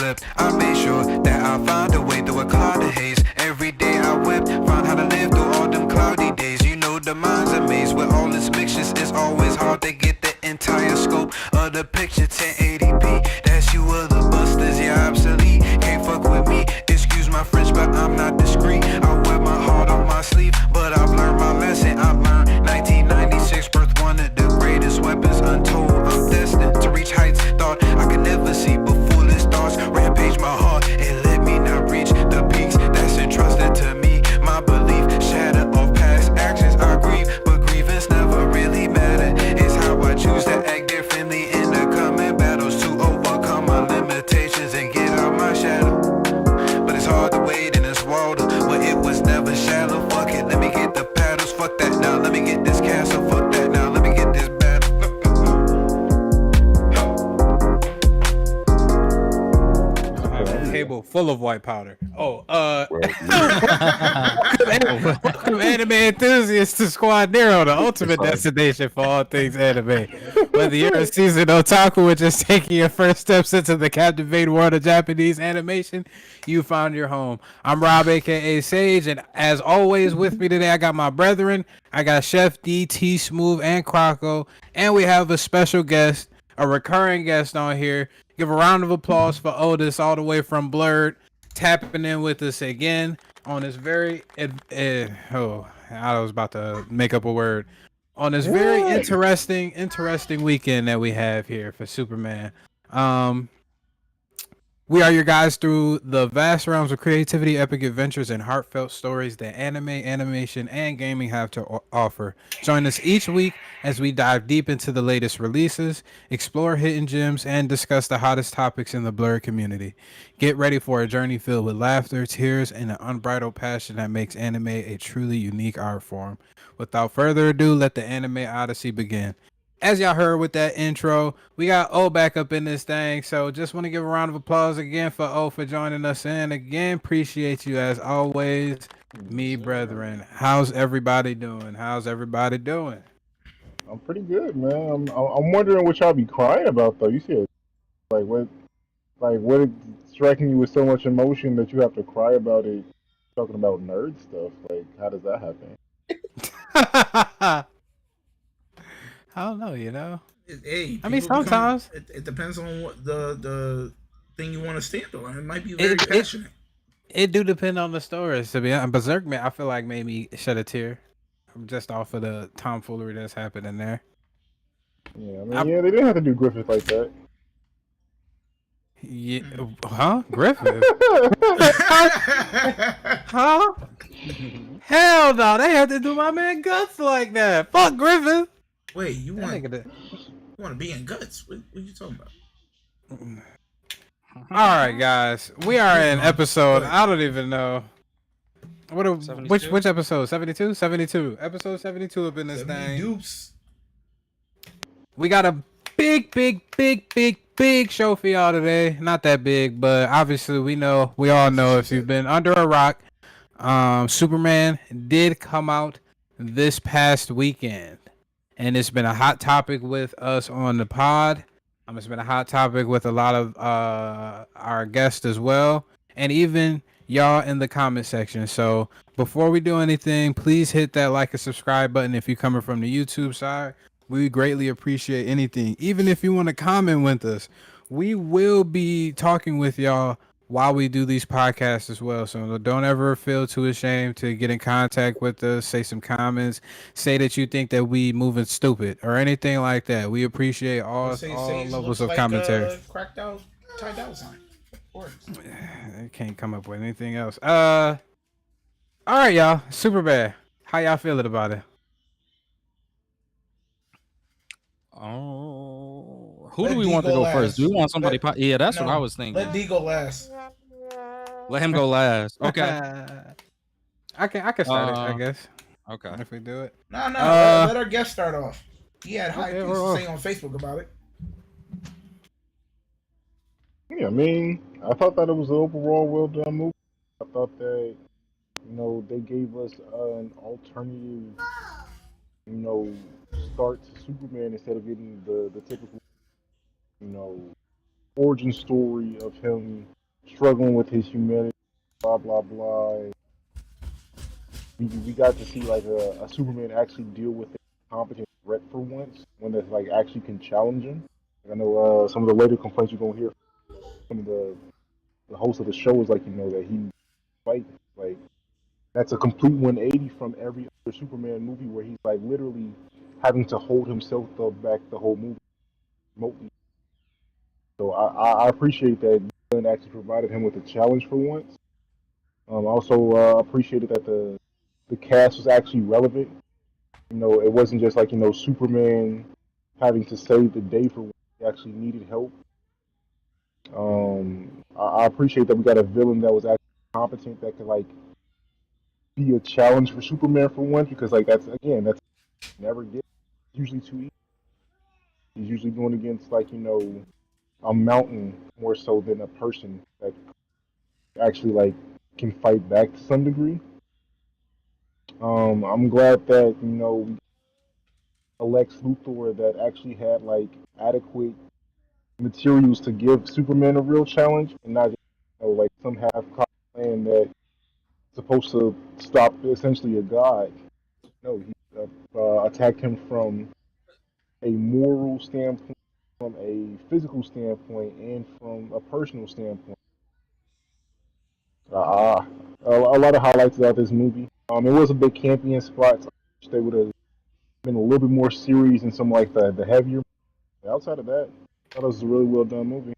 slipped. I made sure that I found a way through a cloud of haze. Every day I wept, found how to live through all them cloudy days. You know the mind's a maze with all its mixtures. It's always hard to get the entire scope of the picture. 1080p, that's you other busters, yeah, obsolete. Can't fuck with me, excuse my French, but I'm not discreet. I wear my heart on my sleeve, but I've learned my lesson. I learned 1996 birth, one of the greatest weapons untold. I'm destined to reach heights thought I could never see, but foolish thoughts rampage my heart and let me not reach the peaks that's entrusted to me. My belief shatter of past actions I grieve, but grievance never really matter. It's how I choose to act differently in the coming battles, to overcome my limitations and get out my shadow. But it's hard to wade in this water where it was never shallow. Fuck it, let me get the paddles. Fuck that now, let me get this castle. Fuck that now, let me get this battle. I have a table full of white powder. Welcome anime enthusiasts to Squad Nero, the ultimate destination for all things anime. Whether you're a seasoned otaku or just taking your first steps into the captivating world of Japanese animation, you found your home. I'm Rob, aka Sage, and as always with me today, I got my brethren. I got Chef D, T Smooth, and Croco, and we have a special guest, a recurring guest on here. Give a round of applause for Otis, all the way from Blurred, tapping in with us again on this very I was about to make up a word, on this very interesting weekend that we have here for Superman. We are your guys through the vast realms of creativity, epic adventures, and heartfelt stories that anime, animation, and gaming have to offer. Join us each week as we dive deep into the latest releases, explore hidden gems, and discuss the hottest topics in the Blurred community. Get ready for a journey filled with laughter, tears, and an unbridled passion that makes anime a truly unique art form. Without further ado, let the anime odyssey begin. As y'all heard with that intro, we got O back up in this thing. So just want to give a round of applause again for O for joining us in. Again, appreciate you as always, me brethren. How's everybody doing? I'm pretty good, man. I'm wondering what y'all be crying about though. You see, what is striking you with so much emotion that you have to cry about it? Talking about nerd stuff, like how does that happen? I don't know, you know. Hey, I mean, sometimes it depends on what the thing you want to stand on. It might be very passionate. It do depend on the stories. To be honest, Berserk, man, I feel like made me shed a tear just off of the tomfoolery that's happening there. Yeah, I mean, they didn't have to do Griffith like that. Yeah, huh? Griffith? Huh? Hell no, they had to do my man Guts like that. Fuck Griffith. Wait, you want to be in Guts? What are you talking about? All right, guys, we are in episode. I don't even know. Which episode? 72? 72. Episode 72 up in this thing. Dupes. We got a big show for y'all today. Not that big, but obviously we all know if you've been under a rock, Superman did come out this past weekend. And it's been a hot topic with us on the pod. It's been a hot topic with a lot of our guests as well. And even y'all in the comment section. So before we do anything, please hit that like and subscribe button if you're coming from the YouTube side. We greatly appreciate anything. Even if you want to comment with us, we will be talking with y'all while we do these podcasts as well. So don't ever feel too ashamed to get in contact with us, say some comments, say that you think that we moving stupid or anything like that. We appreciate all levels of commentary. Cracked out tie down sign. I can't come up with anything else. All right, y'all. Superbad. How y'all feeling about it? Oh, who do we want to go first? Do we want somebody? Yeah, that's what I was thinking. Let D go last. Let him go last. Okay. I can start it, I guess. Okay. If we do it. No. Let our guest start off. He had high things to say on Facebook about it. Yeah, I mean, I thought that it was an overall well done movie. I thought that, they gave us an alternative, start to Superman instead of getting the typical, origin story of him struggling with his humanity, blah blah blah. We got to see like a Superman actually deal with a competent threat for once, one that like actually can challenge him. I know some of the later complaints you're gonna hear from some of the host of the show is like that he fight like that's a complete 180 from every other Superman movie where he's like literally having to hold himself back the whole movie remotely. So I appreciate that Gunn actually provided him with a challenge for once. I also appreciated that the cast was actually relevant. It wasn't just like Superman having to save the day for when he actually needed help. I appreciate that we got a villain that was actually competent that could like be a challenge for Superman for once because like that's never get usually too easy. He's usually going against like a mountain more so than a person that actually like can fight back to some degree. I'm glad that a Lex Luthor that actually had like adequate materials to give Superman a real challenge and not just like some half-cocked plan that's supposed to stop essentially a god. No, he attacked him from a moral standpoint, from a physical standpoint, and from a personal standpoint. A lot of highlights about this movie. It was a bit campy in spots. I wish they would have been a little bit more serious in some like the heavier. But outside of that, I thought it was a really well done movie.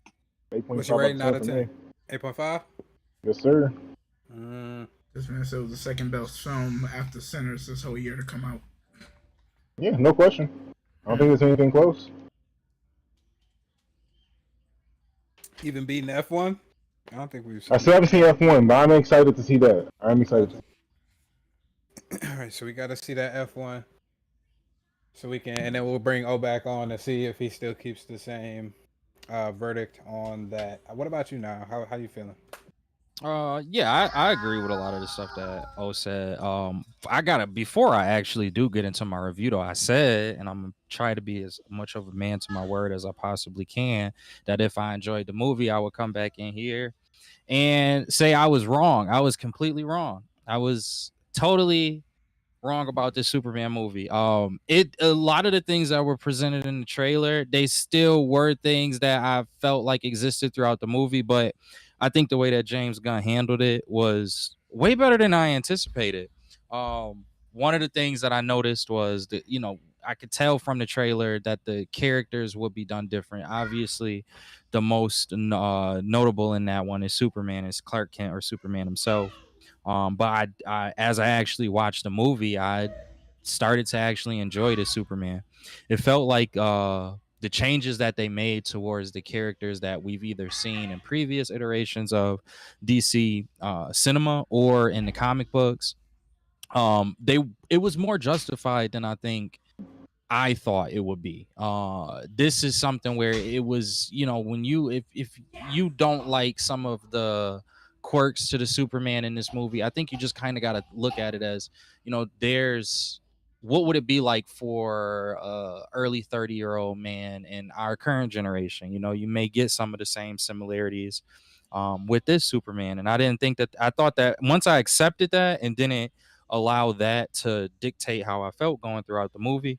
8.5 What's your rating out of 10? me. 8.5? Yes, sir. This man said it was the second best film after Sinners this whole year to come out. Yeah, no question. I don't think there's anything close. Even beating F1? I don't think we've seen I still haven't seen F1, but I'm excited to see that. I'm excited. All right, so we got to see that F1. So we can, and then we'll bring O back on to see if he still keeps the same verdict on that. What about you now? How you feeling? Yeah, I agree with a lot of the stuff that O said. Before I actually do get into my review though, I said, and I'm gonna try to be as much of a man to my word as I possibly can, that if I enjoyed the movie, I would come back in here and say I was wrong. I was completely wrong. I was totally wrong about this Superman movie. A lot of the things that were presented in the trailer, they still were things that I felt like existed throughout the movie, but I think the way that James Gunn handled it was way better than I anticipated. One of the things that I noticed was that, I could tell from the trailer that the characters would be done different. Obviously, the most notable in that one is Superman, is Clark Kent or Superman himself. But as I actually watched the movie, I started to actually enjoy the Superman. It felt like the changes that they made towards the characters that we've either seen in previous iterations of DC cinema or in the comic books, it was more justified than I think I thought it would be. This is something where it was, when if you don't like some of the quirks to the Superman in this movie, I think you just kind of got to look at it as, there's what would it be like for early 30-year-old man in our current generation. You may get some of the same similarities with this Superman, and I thought that once I accepted that and didn't allow that to dictate how I felt going throughout the movie,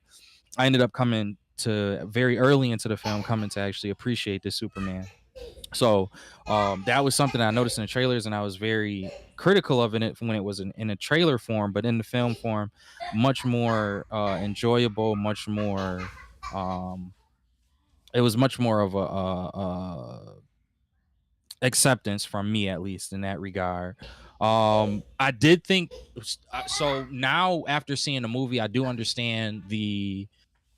I ended up coming to very early into the film, coming to actually appreciate this Superman. So that was something I noticed in the trailers, and I was very critical of it when it was in a trailer form, but in the film form, much more enjoyable, much more. It was much more of a acceptance from me, at least in that regard. I did think so. Now after seeing the movie, I do understand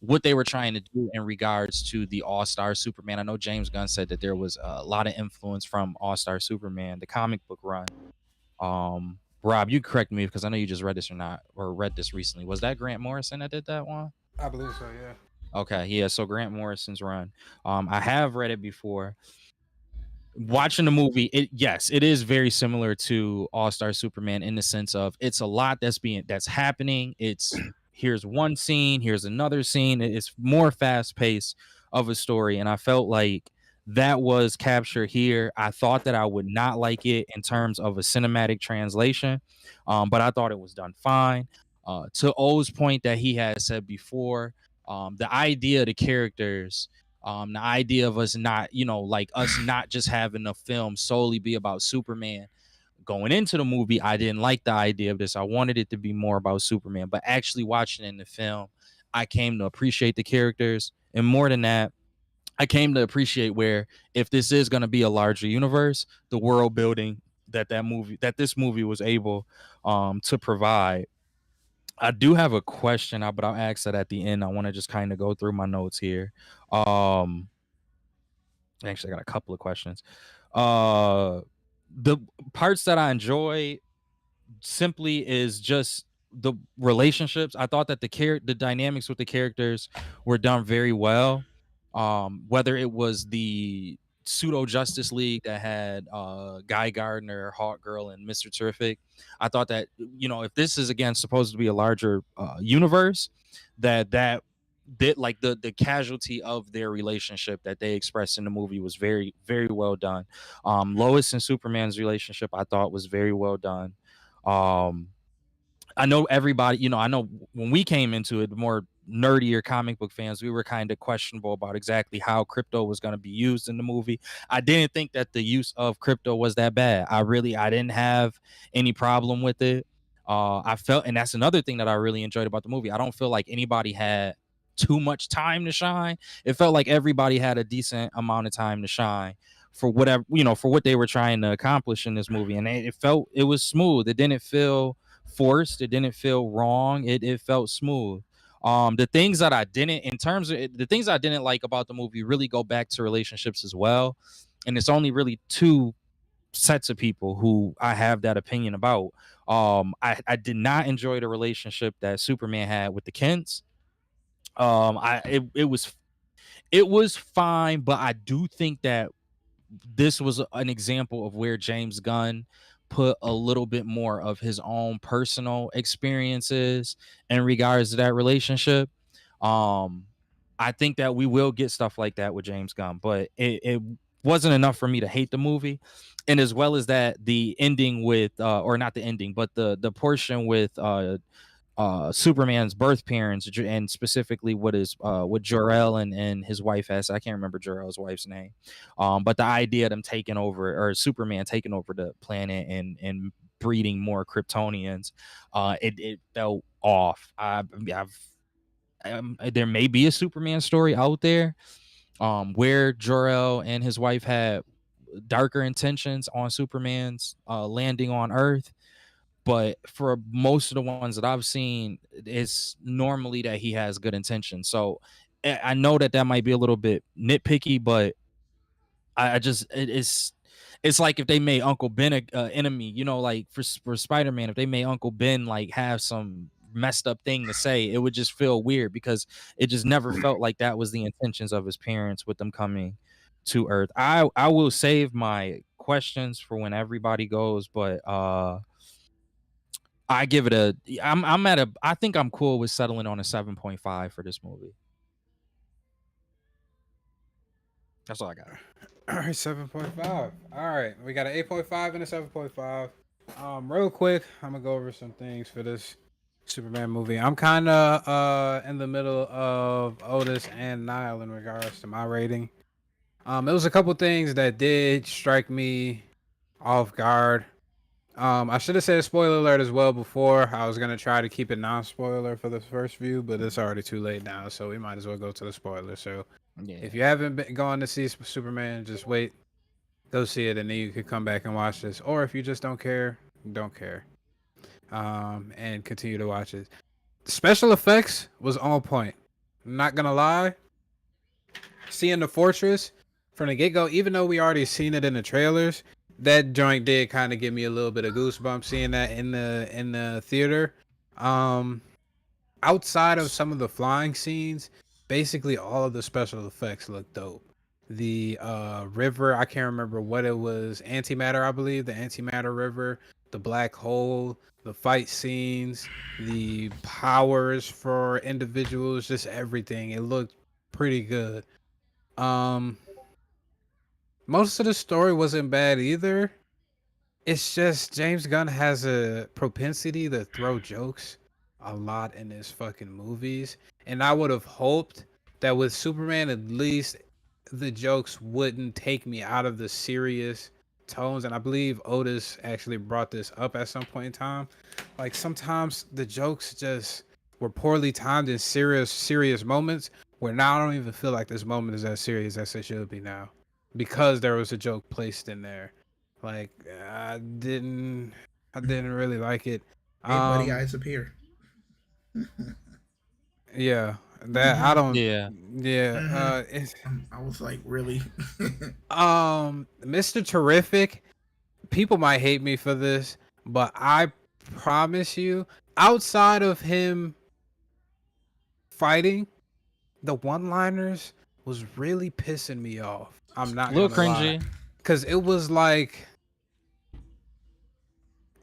what they were trying to do in regards to the All-Star Superman. I know James Gunn said that there was a lot of influence from All-Star Superman, the comic book run. Rob, you correct me because I know you just read this or read this recently. Was that Grant Morrison that did that one? I believe so, yeah. Okay, yeah. So Grant Morrison's run. I have read it before. Watching the movie, it is very similar to All-Star Superman in the sense of it's a lot that's happening. It's here's one scene, here's another scene. It's more fast paced of a story, and I felt like that was captured here. I thought that I would not like it in terms of a cinematic translation, but I thought it was done fine. To O's point that he had said before, the idea of the characters, the idea of us not, like us not just having a film solely be about Superman. Going into the movie, I didn't like the idea of this. I wanted it to be more about Superman, but actually watching it in the film, I came to appreciate the characters. And more than that, I came to appreciate where if this is going to be a larger universe, the world building that this movie was able to provide. I do have a question, but I'll ask that at the end. I want to just kind of go through my notes here. Um, Actually, I got a couple of questions. The parts that I enjoy simply is just the relationships. I thought that the dynamics with the characters were done very well. Whether it was the pseudo Justice League that had Guy Gardner, Hawk Girl, and Mr. Terrific, I thought that if this is again supposed to be a larger universe, that did like the casualty of their relationship that they expressed in the movie was very very well done. Lois and Superman's relationship I thought was very well done. um I know everybody, I know when we came into it, more nerdier comic book fans, we were kind of questionable about exactly how crypto was going to be used in the movie. I didn't think that the use of crypto was that bad. I didn't have any problem with it. I felt, and that's another thing that I really enjoyed about the movie. I don't feel like anybody had too much time to shine. It felt like everybody had a decent amount of time to shine for whatever, for what they were trying to accomplish in this movie. And it was smooth. It didn't feel forced. It didn't feel wrong. It felt smooth. The things that I didn't, in terms of the things I didn't like about the movie, really go back to relationships as well. And it's only really two sets of people who I have that opinion about. I did not enjoy the relationship that Superman had with the Kents. It was fine, but I do think that this was an example of where James Gunn put a little bit more of his own personal experiences in regards to that relationship. Um, I think that we will get stuff like that with James Gunn, but it wasn't enough for me to hate the movie. And as well as that, the ending with or not the ending, but the portion with Superman's birth parents, and specifically what Jor-El and his wife has. I can't remember Jor-El's wife's name, but the idea of them taking over, or Superman taking over the planet and breeding more Kryptonians, it felt off. There may be a Superman story out there where Jor-El and his wife had darker intentions on Superman's landing on Earth, but for most of the ones that I've seen, it's normally that he has good intentions. So I know that might be a little bit nitpicky, but I just it's like if they made Uncle Ben a enemy, like for Spider-Man, if they made Uncle Ben like have some messed up thing to say, it would just feel weird because it just never felt like that was the intentions of his parents with them coming to Earth. I will save my questions for when everybody goes, but I give it I think I'm cool with settling on a 7.5 for this movie. That's all I got. All right, 7.5. All right, we got an 8.5 and a 7.5. Real quick, I'm gonna go over some things for this Superman movie. I'm kind of in the middle of Otis and Niall in regards to my rating. It was a couple things that did strike me off guard. I should have said spoiler alert as well before. I was gonna try to keep it non-spoiler for the first view, but it's already too late now, so we might as well go to the spoiler. So, Yeah. if you haven't been gone to see Superman, just wait, go see it, and then you could come back and watch this. Or if you just don't care, don't care, and continue to watch it. The special effects was on point. I'm not gonna lie. Seeing the fortress from the get-go, even though we already seen it in the trailers, that joint did kind of give me a little bit of goosebumps seeing that in the theater. Outside of some of the flying scenes, basically all of the special effects look dope. The river, I can't remember what it was, antimatter, I believe, the antimatter river, the black hole, the fight scenes, the powers for individuals, just everything. It looked pretty good. Um Most of the story wasn't bad either. It's just James Gunn has a propensity to throw jokes a lot in his fucking movies. And I would have hoped that with Superman, at least the jokes wouldn't take me out of the serious tones. And I believe Otis actually brought this up at some point in time. Like sometimes the jokes just were poorly timed in serious moments where now I don't even feel like this moment is as serious as it should be now because there was a joke placed in there. Like I didn't really like it. Hey, buddy, eyes appear. Yeah, that I don't. Yeah. Yeah, it's I was like, really? Mr. Terrific. People might hate me for this, but I promise you, outside of him fighting, the one-liners was really pissing me off. I'm not Little gonna lie, cringy. because it was like,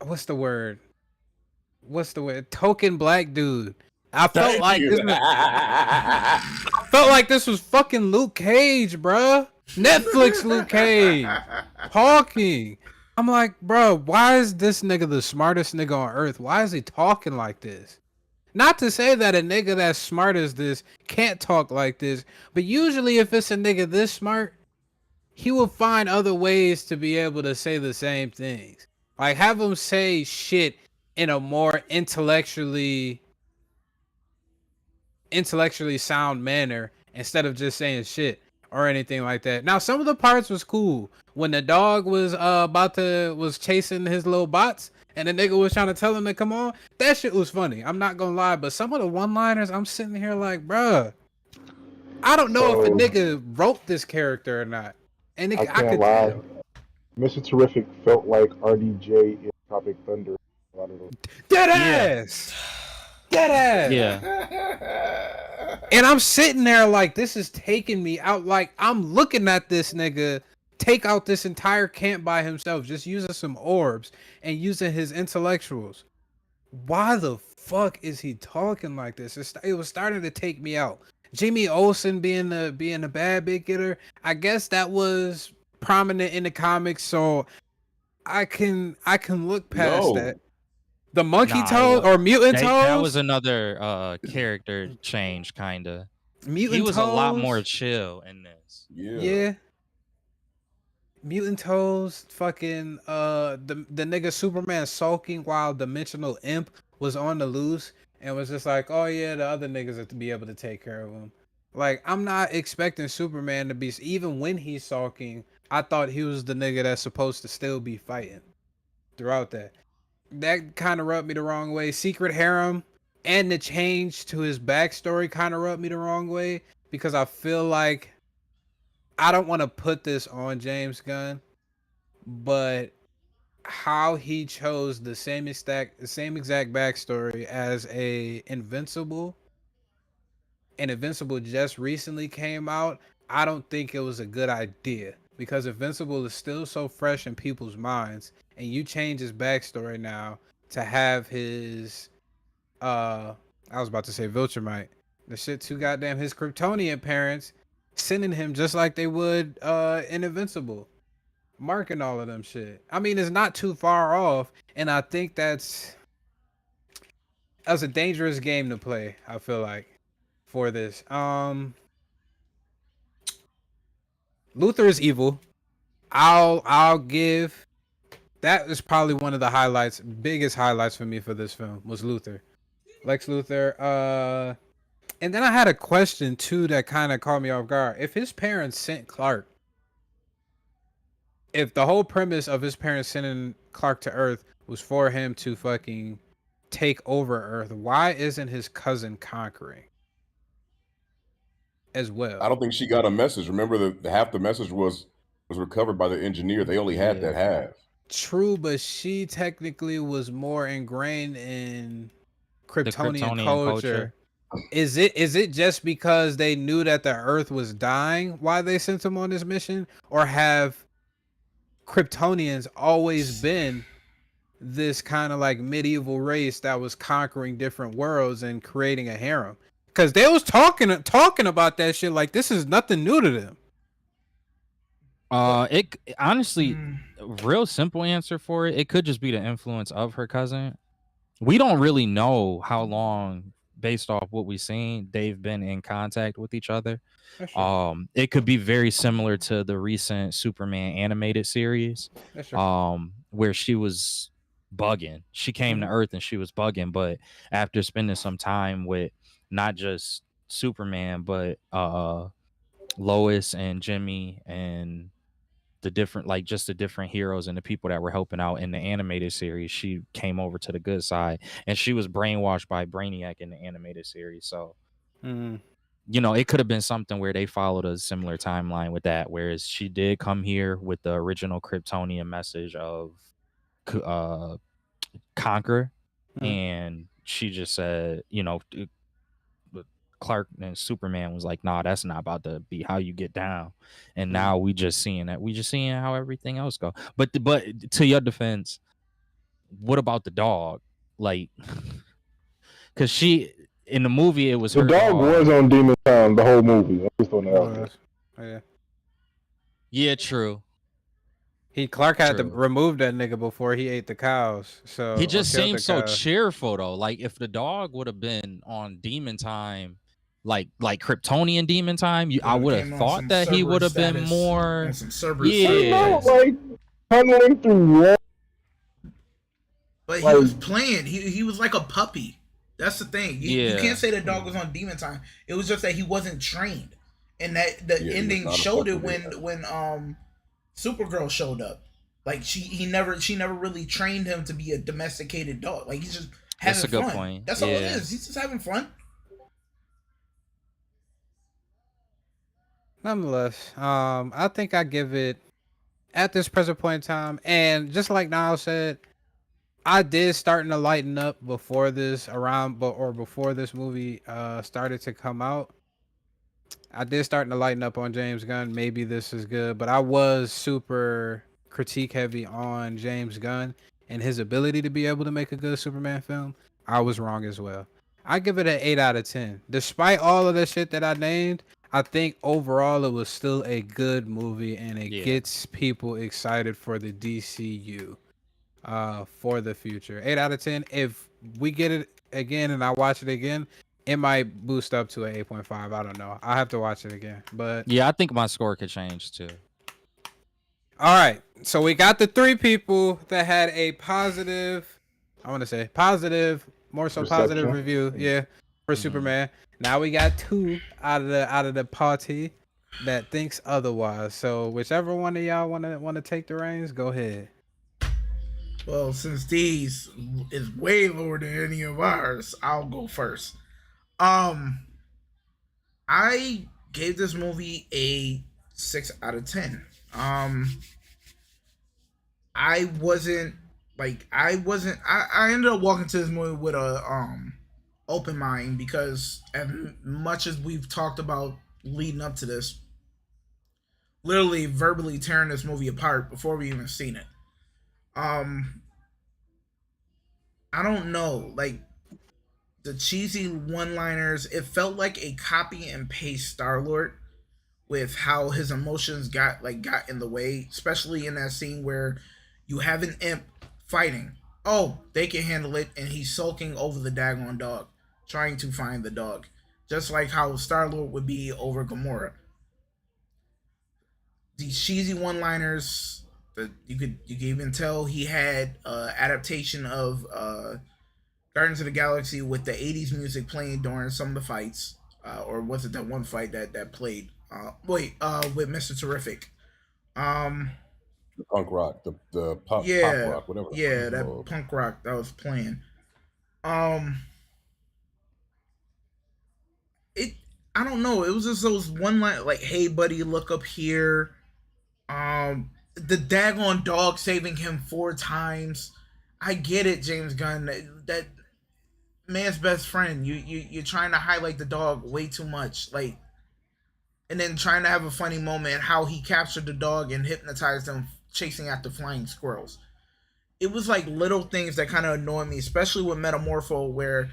what's the word? Token black dude. I felt like this was fucking Luke Cage, bruh. Netflix Luke Cage talking. I'm like, bro, why is this nigga the smartest nigga on earth? Why is he talking like this? Not to say that a nigga that's smart as this can't talk like this, but usually if it's a nigga this smart, he will find other ways to be able to say the same things. Like have him say shit in a more intellectually sound manner instead of just saying shit or anything like that. Now some of the parts was cool when the dog was was chasing his little bots and the nigga was trying to tell him to come on. That shit was funny. I'm not gonna lie, but some of the one-liners, I'm sitting here like, bruh, I don't know if a nigga wrote this character or not. And I I can't could lie. tell. Mr. Terrific felt like RDJ in Tropic Thunder. A lot of those. Dead ass. Yeah. And I'm sitting there like this is taking me out. Like I'm looking at this nigga take out this entire camp by himself, just using some orbs and using his intellectuals. Why the fuck is he talking like this? It was starting to take me out. Jimmy Olsen being the bad big getter, I guess that was prominent in the comics, so I can look past that. The monkey toes or mutant toes. That was another character change, kinda. Mutant He was toes, a lot more chill in this. Yeah. Mutant toes, fucking the nigga Superman sulking while Dimensional Imp was on the loose and was just like, oh yeah, the other niggas have to be able to take care of him. Like I'm not expecting Superman to be, even when he's sulking, I thought he was the nigga that's supposed to still be fighting throughout that. That kind of rubbed me the wrong way. Secret Harem and the change to his backstory kind of rubbed me the wrong way because I feel like I don't want to put this on James Gunn, but how he chose the same exact backstory as Invincible, and Invincible just recently came out, I don't think it was a good idea because Invincible is still so fresh in people's minds, and you change his backstory now to have his I was about to say Viltrumite. The shit too goddamn his Kryptonian parents sending him just like they would in Invincible. Marking all of them shit. I mean, it's not too far off, and I think that's a dangerous game to play, I feel like, for this. Luthor is evil. I'll give that is probably one of the biggest highlights for me for this film was Luthor. Lex Luthor. And then I had a question too that kind of caught me off guard. If his parents sent Clark, if the whole premise of his parents sending Clark to Earth was for him to fucking take over Earth, why isn't his cousin conquering as well? I don't think she got a message. Remember, the half the message was recovered by the engineer. They only had that half. True, but she technically was more ingrained in Kryptonian culture. Is it just because they knew that the Earth was dying why they sent him on this mission, or have Kryptonians always been this kind of like medieval race that was conquering different worlds and creating a harem? Because they was talking about that shit like this is nothing new to them. It honestly, real simple answer for it. It could just be the influence of her cousin. We don't really know how long, based off what we've seen, they've been in contact with each other. That's true. It could be very similar to the recent Superman animated series, That's true. where she was bugging. She came to Earth and she was bugging, but after spending some time with not just Superman, but Lois and Jimmy and the different, like, just the different heroes and the people that were helping out in the animated series, she came over to the good side, and she was brainwashed by Brainiac in the animated series. So you know, it could have been something where they followed a similar timeline with that, whereas she did come here with the original Kryptonian message of conquer, and she just said, you know, Clark and Superman was like, nah, that's not about to be how you get down. And now we just seeing how everything else go. But to your defense, what about the dog? Like, because she, in the movie, it was The her dog was on Demon Time the whole movie. I'm just throwing that out there. Yeah. Yeah, true. Clark had to remove that nigga before he ate the cows. So he just seemed so cheerful though. Like, if the dog would have been on Demon Time, like Kryptonian Demon Time, I would have thought that he would have been more. Yeah, like tunneling through walls. But he was playing. He was like a puppy. That's the thing. You can't say the dog was on Demon Time. It was just that he wasn't trained, and that the ending showed it when Supergirl showed up. Like she never really trained him to be a domesticated dog. Like he's just having fun. That's a good point. That's all it is. He's just having fun. Nonetheless, I think I give it at this present point in time, and just like Niall said, I did starting to lighten up before this before this movie started to come out. I did starting to lighten up on James Gunn. Maybe this is good, but I was super critique heavy on James Gunn and his ability to be able to make a good Superman film. I was wrong as well. I give it an 8 out of 10. Despite all of the shit that I named, I think overall it was still a good movie, and it gets people excited for the DCU for the future. 8 out of 10. If we get it again and I watch it again, it might boost up to an 8.5. I don't know. I'll have to watch it again. But yeah, I think my score could change too. All right. So we got the 3 people that had a positive, I want to say positive, more so positive review, for Superman. Now we got 2 out of the party that thinks otherwise. So whichever one of y'all want to take the reins, go ahead. Well, since these is way lower than any of ours, I'll go first. I gave this movie a 6 out of 10. I ended up walking to this movie with a open mind, because as much as we've talked about leading up to this, literally verbally tearing this movie apart before we even seen it. I don't know, like the cheesy one-liners, it felt like a copy and paste Star-Lord with how his emotions got in the way, especially in that scene where you have an imp fighting. Oh, they can handle it, and he's sulking over the daggone dog, trying to find the dog. Just like how Star-Lord would be over Gamora. These cheesy one-liners, that you could even tell he had adaptation of Guardians of the Galaxy with the 80s music playing during some of the fights. Or was it that one fight that played? With Mr. Terrific. The punk rock, the pop rock, whatever. Yeah, that punk rock that was playing. I don't know. It was just those one line like, "Hey, buddy, look up here." The daggone dog saving him 4 times. I get it, James Gunn. That man's best friend. You're trying to highlight the dog way too much, like, and then trying to have a funny moment how he captured the dog and hypnotized him chasing after flying squirrels. It was like little things that kind of annoyed me, especially with Metamorpho, where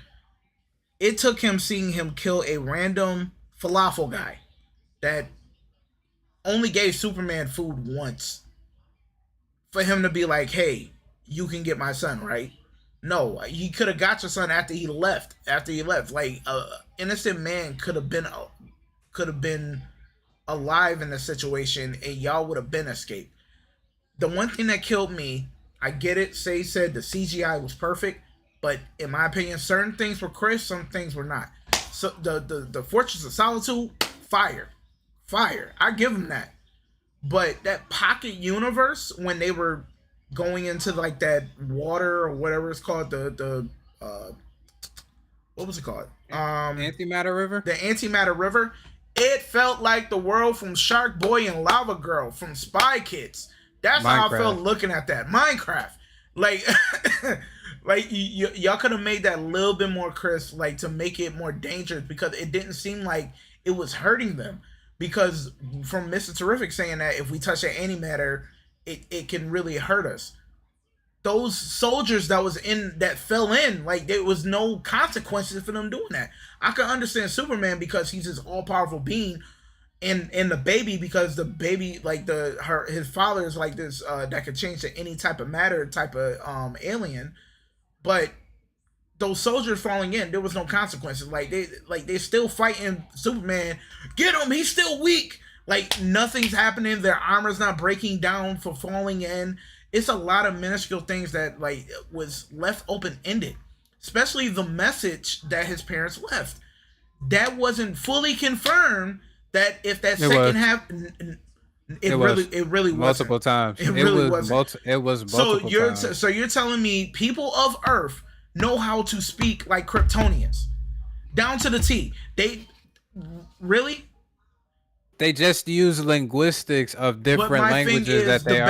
it took him seeing him kill a random falafel guy that only gave Superman food once for him to be like, hey, you can get my son, right? No, he could have got your son after he left. Like innocent man could have been alive in the situation, and y'all would have been escaped. The one thing that killed me, I get it. Say said the CGI was perfect, but in my opinion, certain things were crisp, some things were not. So the Fortress of Solitude, fire. I give them that. But that pocket universe, when they were going into like that water or whatever it's called, the what was it called? Antimatter River. The Antimatter River. It felt like the world from Shark Boy and Lava Girl from Spy Kids. That's how I felt looking at that. Minecraft. Like, like y'all could have made that a little bit more crisp, like to make it more dangerous, because it didn't seem like it was hurting them. Because from Mr. Terrific saying that if we touch that antimatter, it can really hurt us. Those soldiers that fell in, like there was no consequences for them doing that. I can understand Superman because he's this all powerful being, and the baby because the baby like his father is like this that could change to any type of matter type of alien, but those soldiers falling in, there was no consequences. Like they still fighting Superman. Get him, he's still weak. Like nothing's happening. Their armor's not breaking down for falling in. It's a lot of minuscule things that like was left open-ended. Especially the message that his parents left. That wasn't fully confirmed. That if that second half, it really multiple wasn't. times. It really wasn't. It was multiple times. So you're telling me people of Earth know how to speak like Kryptonians, down to the T. They really. They just use linguistics of different languages that they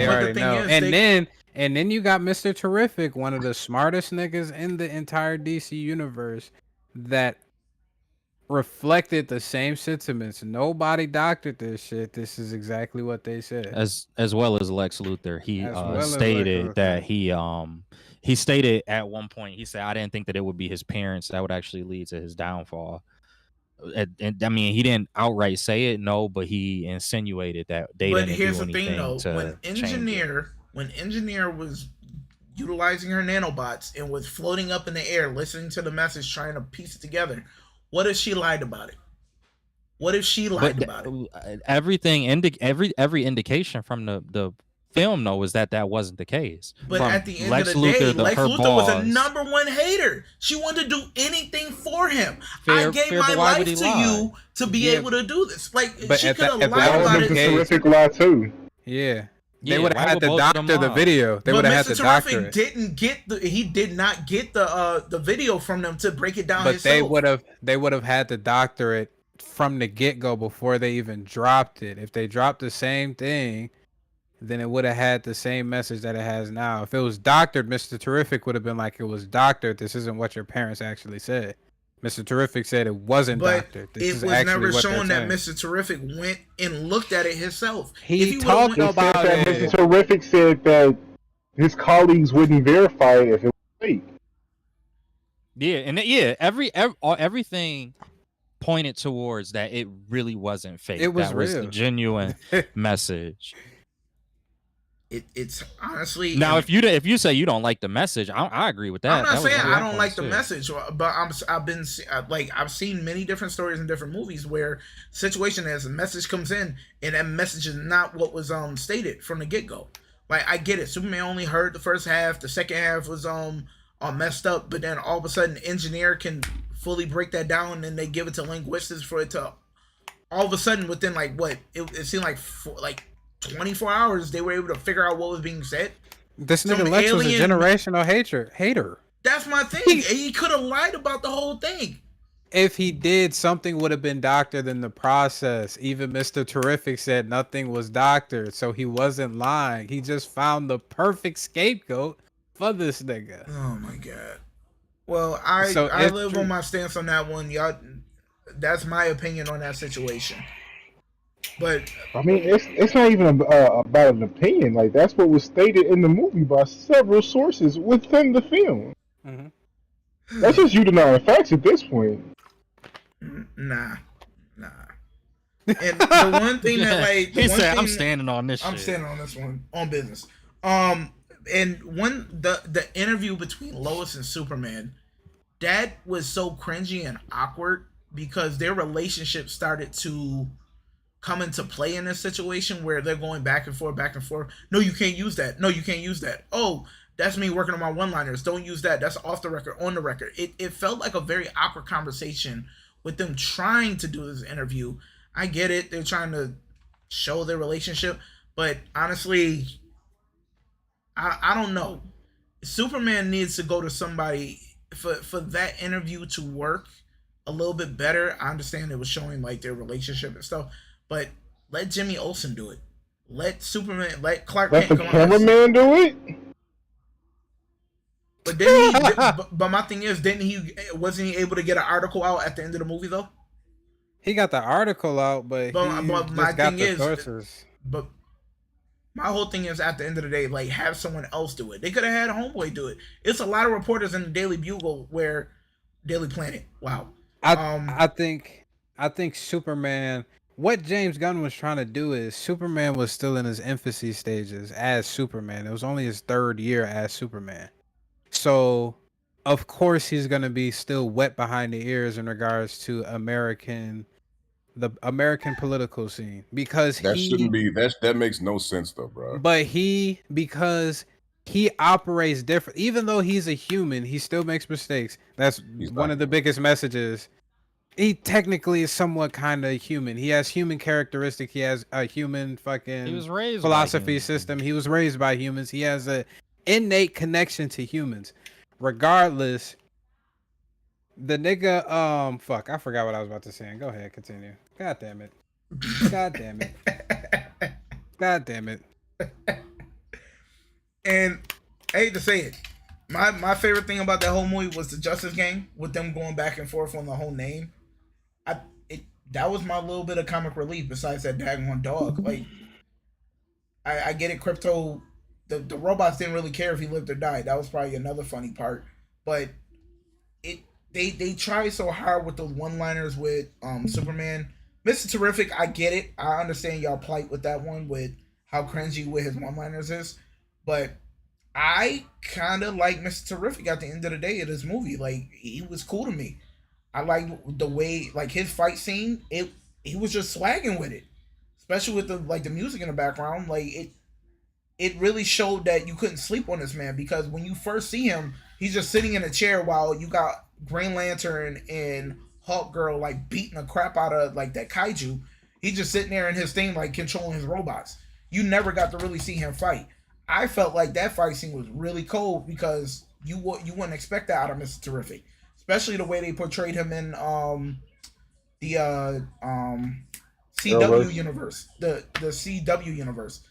already know. And then you got Mr. Terrific, one of the smartest niggas in the entire DC universe, that reflected the same sentiments. Nobody doctored this shit. This is exactly what they said. As well as Lex Luthor, he stated that he stated at one point, he said, I didn't think that it would be his parents that would actually lead to his downfall. And I mean, he didn't outright say it, no, but he insinuated that they didn't do anything. But here's the thing, though: when Engineer was utilizing her nanobots and was floating up in the air, listening to the message, trying to piece it together, what if she lied about it? What if she lied about it? Every indication from the film, though, is that wasn't the case. But at the end of the day, Lex Luthor was a #1 hater. She wanted to do anything for him. I gave my life to you to be able to do this. Like, she could have lied about it. Terrific lie too. Yeah. They would have had to doctor the video. They would have had to doctor it. He did not get the video from them to break it down. But they would have had to doctor it from the get-go before they even dropped it. If they dropped the same thing, then it would have had the same message that it has now. If it was doctored, Mr. Terrific would have been like, it was doctored. This isn't what your parents actually said. Mr. Terrific said it wasn't doctored. It was never shown that Mr. Terrific went and looked at it himself. He talked about it. Mr. Terrific said that his colleagues wouldn't verify it if it was fake. Yeah, and everything pointed towards that it really wasn't fake. It was that real. Was the genuine message. It's honestly now if you say you don't like the message, I agree with that. I'm not saying I don't like the message, but I've seen many different stories in different movies where situation as a message comes in and that message is not what was stated from the get-go. Like, I get it, Superman only heard the first half, the second half was all messed up, but then all of a sudden Engineer can fully break that down and they give it to linguistics for it to all of a sudden within like what it seemed like 24 hours, they were able to figure out what was being said. This nigga Lex was a generational hater. That's my thing. He could have lied about the whole thing. If he did, something would have been doctored in the process. Even Mr. Terrific said nothing was doctored, so he wasn't lying. He just found the perfect scapegoat for this nigga. Oh my god. Well, I live on my stance on that one. Y'all, that's my opinion on that situation. But I mean, it's not even about an opinion. Like, that's what was stated in the movie by several sources within the film. Mm-hmm. That's just you denying facts at this point. Nah. And the one thing that like the he one said, thing "I'm standing on this. I'm shit. standing on this one on business. And when the interview between Lois and Superman, that was so cringy and awkward because their relationship started to come into play in this situation where they're going back and forth, back and forth. No, you can't use that. No, you can't use that. Oh, that's me working on my one-liners. Don't use that. That's off the record, on the record. It felt like a very awkward conversation with them trying to do this interview. I get it. They're trying to show their relationship, but honestly, I don't know. Superman needs to go to somebody for that interview to work a little bit better. I understand it was showing like their relationship and stuff, but let Jimmy Olsen do it. Let Superman, let Clark Let Kent the come on. cameraman do it. But then he, but my thing is, wasn't he able to get an article out at the end of the movie though? He got the article out, but he But my just got thing the is, sources. but my whole thing is at the end of the day, like have someone else do it. They could have had Homeboy do it. It's a lot of reporters in the Daily Bugle where Daily Planet. Wow. I think Superman. What James Gunn was trying to do is Superman was still in his infancy stages as Superman. It was only his 3rd year as Superman. So, of course, he's going to be still wet behind the ears in regards to the American political scene because That shouldn't be. That makes no sense though, bro. But because he operates different, even though he's a human, he still makes mistakes. That's one of the biggest messages. He technically is somewhat kind of human. He has human characteristic. He has a human fucking He was raised philosophy by system. He was raised by humans. He has a innate connection to humans. Regardless, the nigga, fuck, I forgot what I was about to say. Go ahead, continue. God damn it. God damn it. God damn it. And I hate to say it, my favorite thing about that whole movie was the Justice Gang with them going back and forth on the whole name. That was my little bit of comic relief besides that daggone dog. Like, I get it, Crypto. The robots didn't really care if he lived or died. That was probably another funny part. But they try so hard with those one-liners with Superman. Mr. Terrific, I get it. I understand y'all plight with that one, with how cringy with his one-liners is. But I kind of like Mr. Terrific at the end of the day of this movie. Like, he was cool to me. I like the way, like, his fight scene, he was just swagging with it. Especially with the music in the background. Like, it really showed that you couldn't sleep on this man, because when you first see him, he's just sitting in a chair while you got Green Lantern and Hawk Girl like beating the crap out of like that kaiju. He's just sitting there in his thing, like controlling his robots. You never got to really see him fight. I felt like that fight scene was really cold because you wouldn't expect that out of Mr. Terrific, especially the way they portrayed him in the CW universe, the CW universe.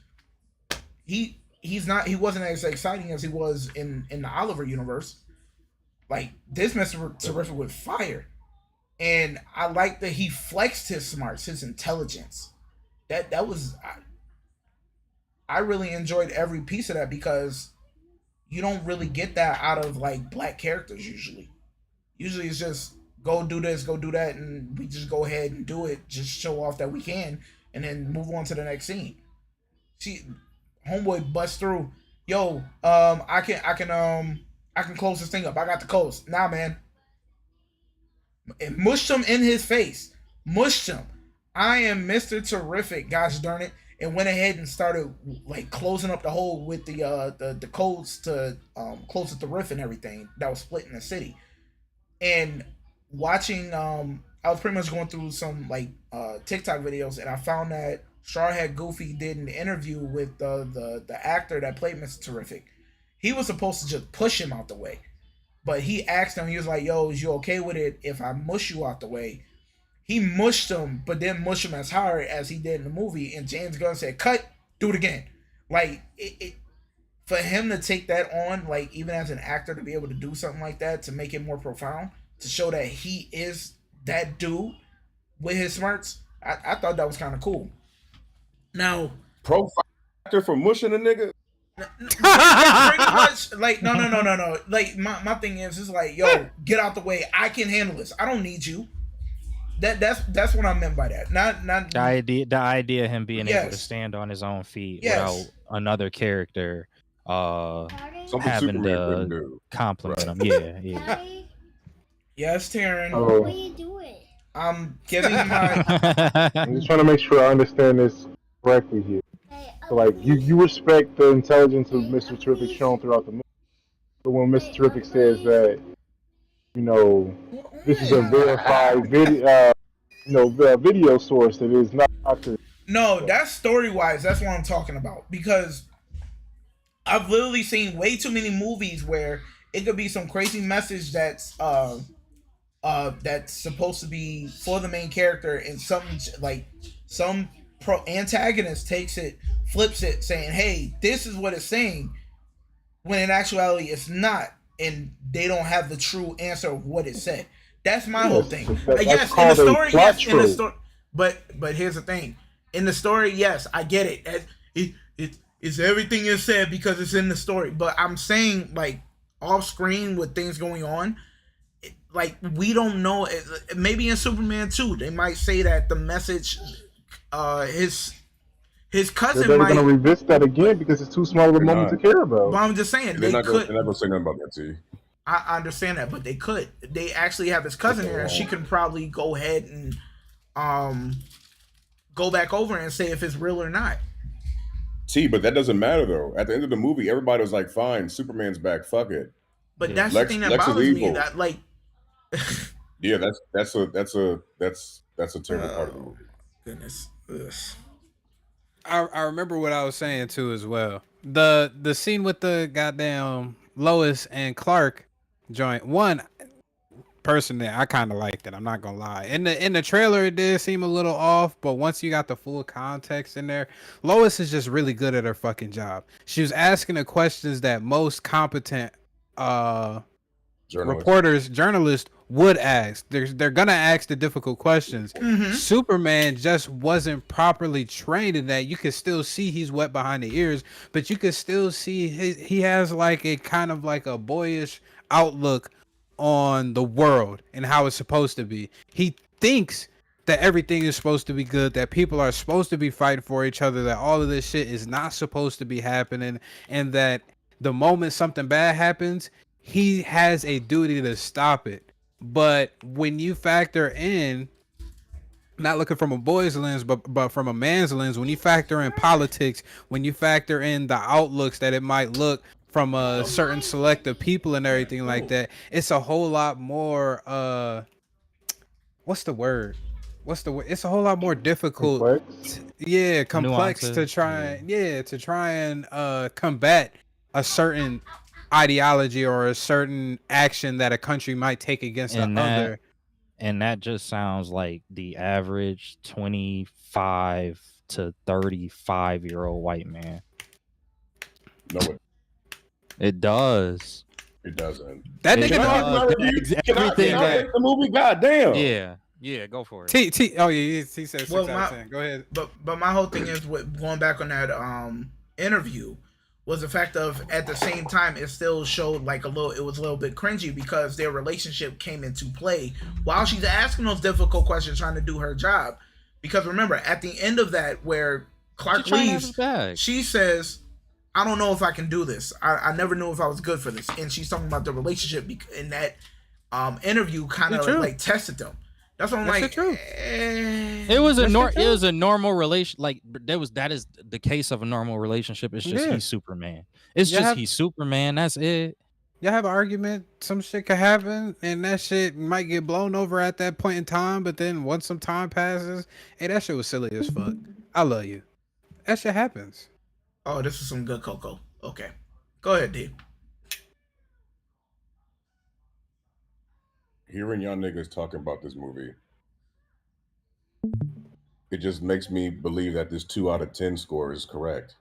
He wasn't as exciting as he was in the Oliver universe. Like, this Mr. Terrific was fire. And I like that he flexed his smarts, his intelligence. That was I really enjoyed every piece of that, because you don't really get that out of like black characters usually. Usually it's just go do this, go do that, and we just go ahead and do it, just show off that we can, and then move on to the next scene. See, Homeboy busts through. Yo, I can close this thing up. I got the codes. Nah, man. And mushed him in his face. Mushed him. I am Mr. Terrific, gosh darn it. And went ahead and started like closing up the hole with the codes to close up the rift and everything that was split in the city. And watching, I was pretty much going through some like TikTok videos, and I found that Strawhead Goofy did an interview with the actor that played Mr. Terrific. He was supposed to just push him out the way, but he asked him, he was like, yo, is you okay with it if I mush you out the way? He mushed him, but didn't mush him as hard as he did in the movie. And James Gunn said, cut, do it again. Like, it for him to take that on, like, even as an actor, to be able to do something like that, to make it more profound, to show that he is that dude with his smarts, I thought that was kind of cool. Now, pro factor for mushing a nigga. Pretty much, like, no. Like, my thing is like, yo, get out the way. I can handle this. I don't need you. That's what I meant by that. Not The idea of him being able to yes. stand on his own feet Yes. without another character Something having Superman couldn't to do. compliment Right. him. Yeah. Yes, Taryn. Oh, What are you doing? I'm giving my I'm just trying to make sure I understand this correctly here. So, like, you respect the intelligence of Mr. Terrific shown throughout the movie, but when Mr. Terrific says that, you know, this is a verified video, video source that is not doctored. no, that's story wise. That's what I'm talking about because I've literally seen way too many movies where it could be some crazy message that's supposed to be for the main character, and some antagonist takes it, flips it, saying, "Hey, this is what it's saying," when in actuality it's not, and they don't have the true answer of what it said. That's my whole thing. That's Yes, in the called a story, plot yes, in the trope. story, but here's the thing: in the story, yes, I get it. It's everything is said because it's in the story. But I'm saying, like, off screen with things going on, like, we don't know. Maybe in Superman 2, they might say that the message, his cousin They're never might. going to revisit that again because it's too small of a They're moment to not. care about. But I'm just saying They're they not could. gonna say nothing about that to you. I understand that, but they could. They actually have his cousin here, and she can probably go ahead and go back over and say if it's real or not. But that doesn't matter though. At the end of the movie, everybody was like, "Fine, Superman's back. Fuck it." But Yeah. that's Lex- the thing that Lex is bothers me. evil. That, like, Yeah, that's a terrible part of the movie. goodness. Ugh. I remember what I was saying too as well. The scene with the goddamn Lois and Clark joint. One, personally, I kind of liked it. I'm not gonna lie. In the trailer, it did seem a little off, but once you got the full context in there, Lois is just really good at her fucking job. She was asking the questions that most competent journalists would ask. They're gonna ask the difficult questions. Mhm. Superman just wasn't properly trained in that. You could still see he's wet behind the ears, but you could still see he has like a kind of like a boyish outlook on the world and how it's supposed to be. He thinks that everything is supposed to be good, that people are supposed to be fighting for each other, that all of this shit is not supposed to be happening, and that the moment something bad happens, he has a duty to stop it. But when you factor in, not looking from a boy's lens, but from a man's lens, when you factor in politics, when you factor in the outlooks that it might look from a certain select of people and everything like that, it's a whole lot more what's the word? It's a whole lot more difficult. Complex to Nuances, try and combat a certain ideology or a certain action that a country might take against another. And that just sounds like the average 25 to 35-year-old white man. No, it does. It doesn't. That It nigga does. Everything Can I that rate the movie? Goddamn. Yeah, go for it. Oh yeah, he said 6 out of 10. Go ahead. But my whole thing is with going back on that interview was the fact of, at the same time, it still showed like it was a little bit cringy because their relationship came into play while she's asking those difficult questions, trying to do her job. Because remember, at the end of that, where Clark leaves, she says, "I don't know if I can do this. I never knew if I was good for this." And she's talking about the relationship in that interview, kind of like tested them. That's what I'm like. It was a normal relation. Like that is the case of a normal relationship. It's just he's Superman. It's just he's Superman. That's it. Y'all have an argument. Some shit could happen, and that shit might get blown over at that point in time. But then once some time passes, hey, that shit was silly as fuck. I love you. That shit happens. Oh, this is some good cocoa. Okay, go ahead, D. Hearing y'all niggas talking about this movie, it just makes me believe that this 2 out of 10 score is correct.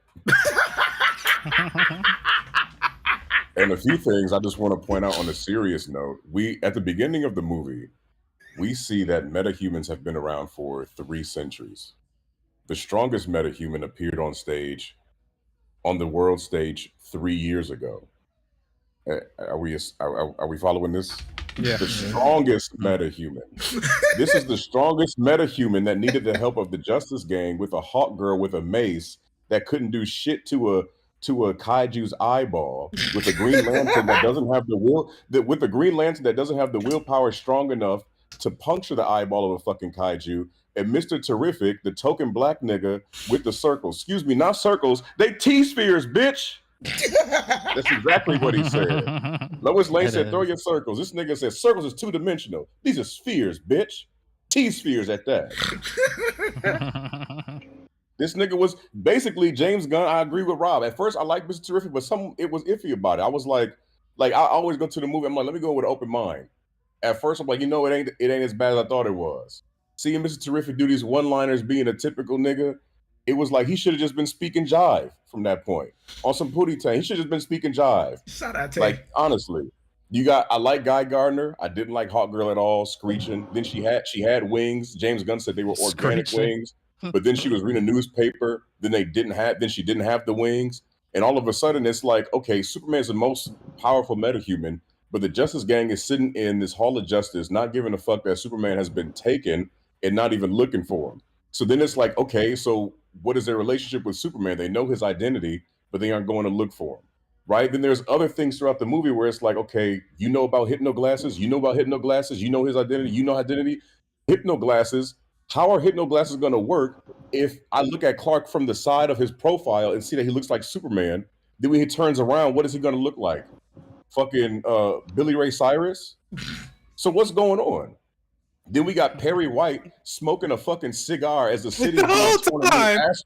And a few things I just want to point out on a serious note. At the beginning of the movie, we see that metahumans have been around for 3 centuries. The strongest metahuman appeared on the world stage 3 years ago. Are we following this? Yeah. The strongest metahuman. This is the strongest metahuman that needed the help of the Justice Gang with a hawk girl with a mace that couldn't do shit to a kaiju's eyeball, with a Green Lantern that doesn't have the with a Green Lantern that doesn't have the willpower strong enough to puncture the eyeball of a fucking kaiju, and Mr. Terrific, the token black nigga with the circles. Excuse me, not circles. They T-spheres, bitch. That's exactly what he said. Lois Lane said, throw your circles. This nigga said circles is two-dimensional. These are spheres, bitch. T-spheres at that. This nigga was basically James Gunn. I agree with Rob. At first, I liked Mr. Terrific, but it was iffy about it. I was like I always go to the movie. I'm like, let me go with an open mind. At first, I'm like, it ain't as bad as I thought it was. Seeing Mr. Terrific do these one-liners being a typical nigga, it was like he should have just been speaking jive from that point. On some Pootie Tang, he should have just been speaking jive. Shout out to like, honestly. I like Guy Gardner. I didn't like Hawk Girl at all, screeching. Then she had wings. James Gunn said they were organic wings. But then she was reading a newspaper. Then she didn't have the wings. And all of a sudden, it's like, okay, Superman's the most powerful metahuman, but the Justice Gang is sitting in this Hall of Justice, not giving a fuck that Superman has been taken and not even looking for him. So then it's like, okay, so what is their relationship with Superman? They know his identity, but they aren't going to look for him, right? Then there's other things throughout the movie where it's like, okay, you know about hypnoglasses, you know his identity, you know identity. Hypnoglasses, how are hypnoglasses going to work if I look at Clark from the side of his profile and see that he looks like Superman? Then when he turns around, what is he going to look like? Fucking Billy Ray Cyrus? So what's going on? Then we got Perry White smoking a fucking cigar as the city is being torn in half.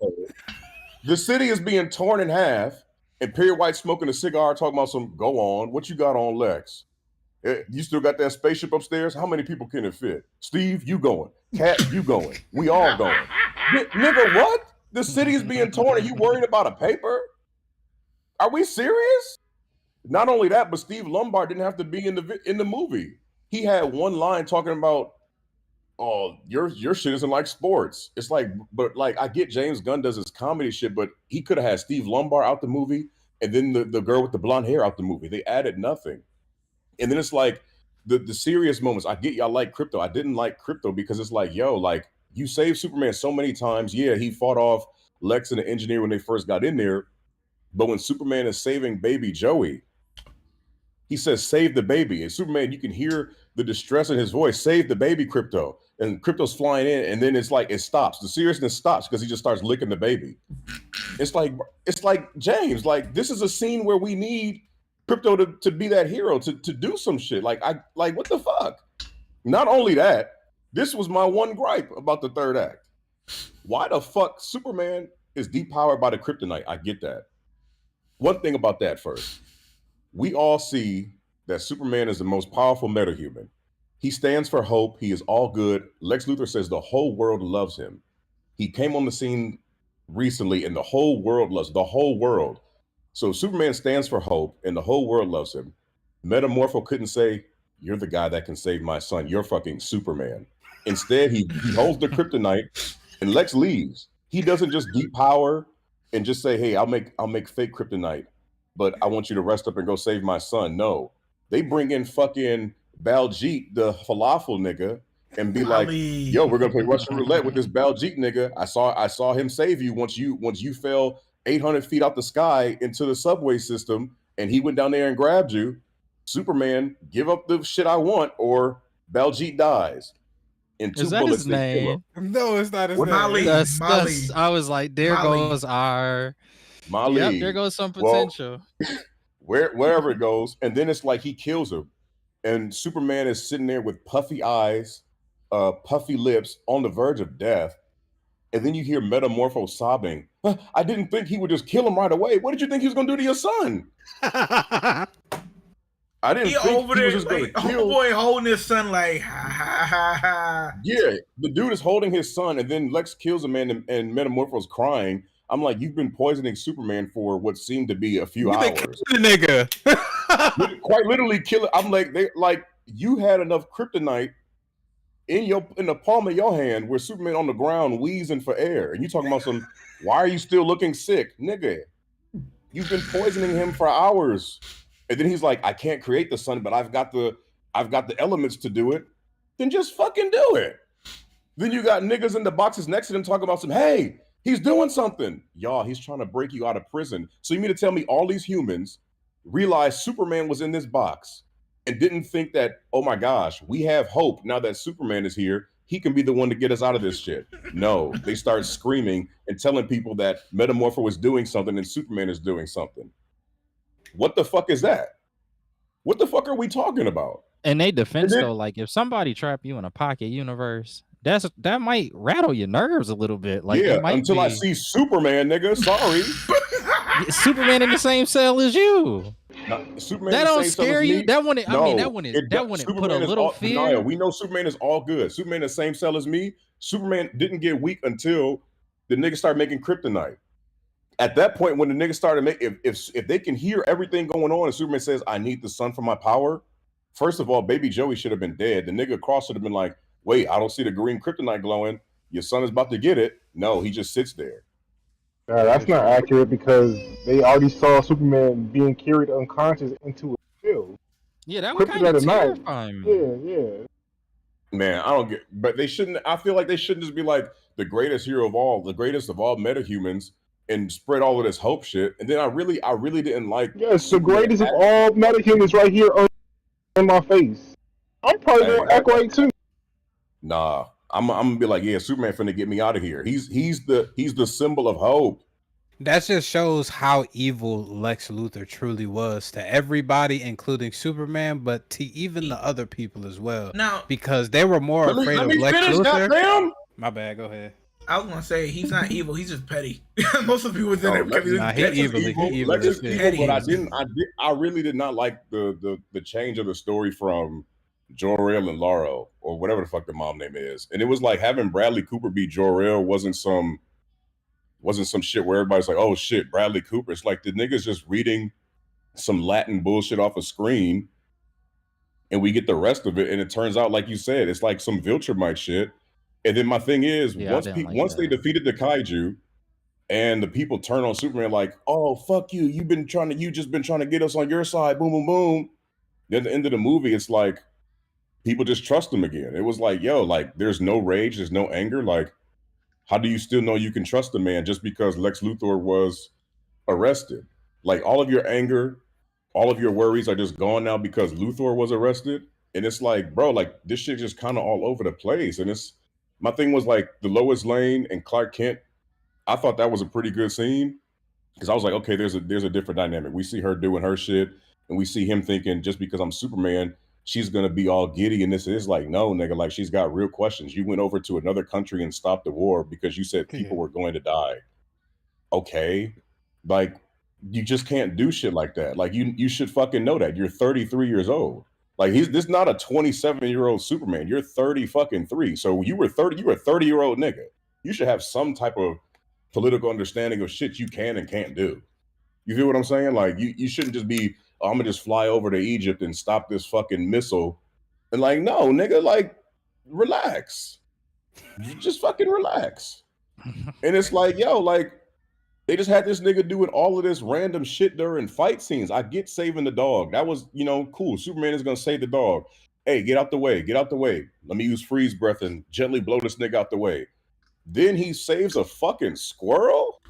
The city is being torn in half, and Perry White smoking a cigar, talking about some, go on, what you got on, Lex? You still got that spaceship upstairs? How many people can it fit? Steve, you going. Cat, you going. We all going. Nigga, what? The city is being torn and you worried about a paper? Are we serious? Not only that, but Steve Lombard didn't have to be in the movie. He had one line talking about, oh, your shit isn't like sports. It's like, but like, I get James Gunn does his comedy shit, but he could have had Steve Lombard out the movie and then the girl with the blonde hair out the movie. They added nothing. And then it's like the serious moments. I get y'all like Crypto. I didn't like Crypto because it's like, yo, like you saved Superman so many times. Yeah, he fought off Lex and the Engineer when they first got in there. But when Superman is saving baby Joey, he says, save the baby. And Superman, you can hear the distress in his voice, save the baby, Crypto. And Crypto's flying in, and then it's like it stops. The seriousness stops because he just starts licking the baby. It's like James, like this is a scene where we need Crypto to be that hero, to do some shit. Like what the fuck? Not only that, this was my one gripe about the third act. Why the fuck Superman is depowered by the kryptonite? I get that. One thing about that first. We all see that Superman is the most powerful metahuman. He stands for hope. He is all good. Lex Luthor says the whole world loves him. He came on the scene recently and the whole world loves the whole world. So Superman stands for hope and the whole world loves him. Metamorpho couldn't say, you're the guy that can save my son. You're fucking Superman. Instead, he holds the kryptonite and Lex leaves. He doesn't just depower and just say, hey, I'll make fake kryptonite, but I want you to rest up and go save my son. No, they bring in fucking Baljeet, the falafel nigga, and be like, yo, we're gonna play Russian roulette with this Baljeet nigga. I saw him save you once you fell 800 feet out the sky into the subway system, and he went down there and grabbed you. Superman, give up the shit I want, or Baljeet dies. And Is that his name? No, it's not his name. Molly. That's, I was like, there goes our Molly. Yep, there goes some potential. Well, wherever it goes, and then it's like he kills her, and Superman is sitting there with puffy eyes, puffy lips, on the verge of death, and then you hear Metamorpho sobbing. I didn't think he would just kill him right away. What did you think he was going to do to your son? I didn't think he was just going to kill. Boy holding his son like, ha, ha, ha, ha. Yeah, the dude is holding his son, and then Lex kills him, and Metamorpho's crying. I'm like, you've been poisoning Superman for what seemed to be a few hours. The nigga. Quite literally kill it. I'm like, you had enough kryptonite in the palm of your hand where Superman on the ground wheezing for air. And you talking about some, why are you still looking sick? Nigga, you've been poisoning him for hours. And then he's like, I can't create the sun, but I've got the I've got the elements to do it, then just fucking do it. Then you got niggas in the boxes next to them talking about hey, he's doing something. Y'all, he's trying to break you out of prison. So you mean to tell me all these humans realized Superman was in this box and didn't think that, oh my gosh, we have hope now that Superman is here. He can be the one to get us out of this shit. No, they start screaming and telling people that Metamorpho was doing something and Superman is doing something. What the fuck is that? What the fuck are we talking about? And they defense though, like if somebody trap you in a pocket universe, that might rattle your nerves a little bit. Like yeah, until I see Superman, nigga. Sorry. Superman in the same cell as you. Superman that don't scare you. Me? That wouldn't. No, I mean, that wouldn't put a little fear. Naya, we know Superman is all good. Superman in the same cell as me. Superman didn't get weak until the nigga started making kryptonite. At that point, when the nigga started making, if they can hear everything going on, and Superman says, "I need the sun for my power." First of all, Baby Joey should have been dead. The nigga across should have been like, "Wait, I don't see the green kryptonite glowing. Your son is about to get it." No, he just sits there. That's not accurate because they already saw Superman being carried unconscious into a field. Yeah, that was kind of terrifying. Yeah. Man, I don't get, but they shouldn't. I feel like they shouldn't just be like the greatest hero of all, the greatest of all metahumans, and spread all of this hope shit. And then I really didn't like. Yes, the greatest of all metahumans right here in my face. I'm probably gonna act right too. Nah. I'm gonna be like, yeah, Superman finna get me out of here. He's the symbol of hope. That just shows how evil Lex Luthor truly was to everybody, including Superman, but to even the other people as well. Now, because they were more afraid of Lex Luthor. Goddamn. My bad. Go ahead. I was gonna say he's not evil. He's just petty. Most of the people within him. He's evil. Lex is evil, but I really did not like the change of the story from Jor-El and Laurel, or whatever the fuck the mom name is. And it was like having Bradley Cooper be Jor-El wasn't some shit where everybody's like, oh shit, Bradley Cooper. It's like the nigga's just reading some Latin bullshit off a screen and we get the rest of it. And it turns out, like you said, it's like some Viltrumite shit. And then my thing is, once they defeated the kaiju and the people turn on Superman like, oh, fuck you. You just been trying to get us on your side. Boom, boom, boom. Then at the end of the movie, it's like, people just trust him again. It was like, yo, like there's no rage, there's no anger. Like, how do you still know you can trust a man just because Lex Luthor was arrested? Like all of your anger, all of your worries are just gone now because Luthor was arrested. And it's like, bro, like this shit just kind of all over the place. And my thing was like the Lois Lane and Clark Kent. I thought that was a pretty good scene because I was like, okay, there's a different dynamic. We see her doing her shit and we see him thinking just because I'm Superman, she's gonna be all giddy, and this is like, no, nigga, like she's got real questions. You went over to another country and stopped the war because you said people were going to die. Okay, like you just can't do shit like that. Like you should fucking know that. You're 33 years old. Like this not a 27-year-old Superman. You're 30 fucking 3. So you were 30-year-old nigga. You should have some type of political understanding of shit you can and can't do. You feel what I'm saying? Like you shouldn't just be, oh, I'm gonna just fly over to Egypt and stop this fucking missile. And like, no, nigga, like, relax. Just fucking relax. And it's like, yo, like, they just had this nigga doing all of this random shit during fight scenes. I get saving the dog. That was, cool. Superman is gonna save the dog. Hey, get out the way. Get out the way. Let me use freeze breath and gently blow this nigga out the way. Then he saves a fucking squirrel?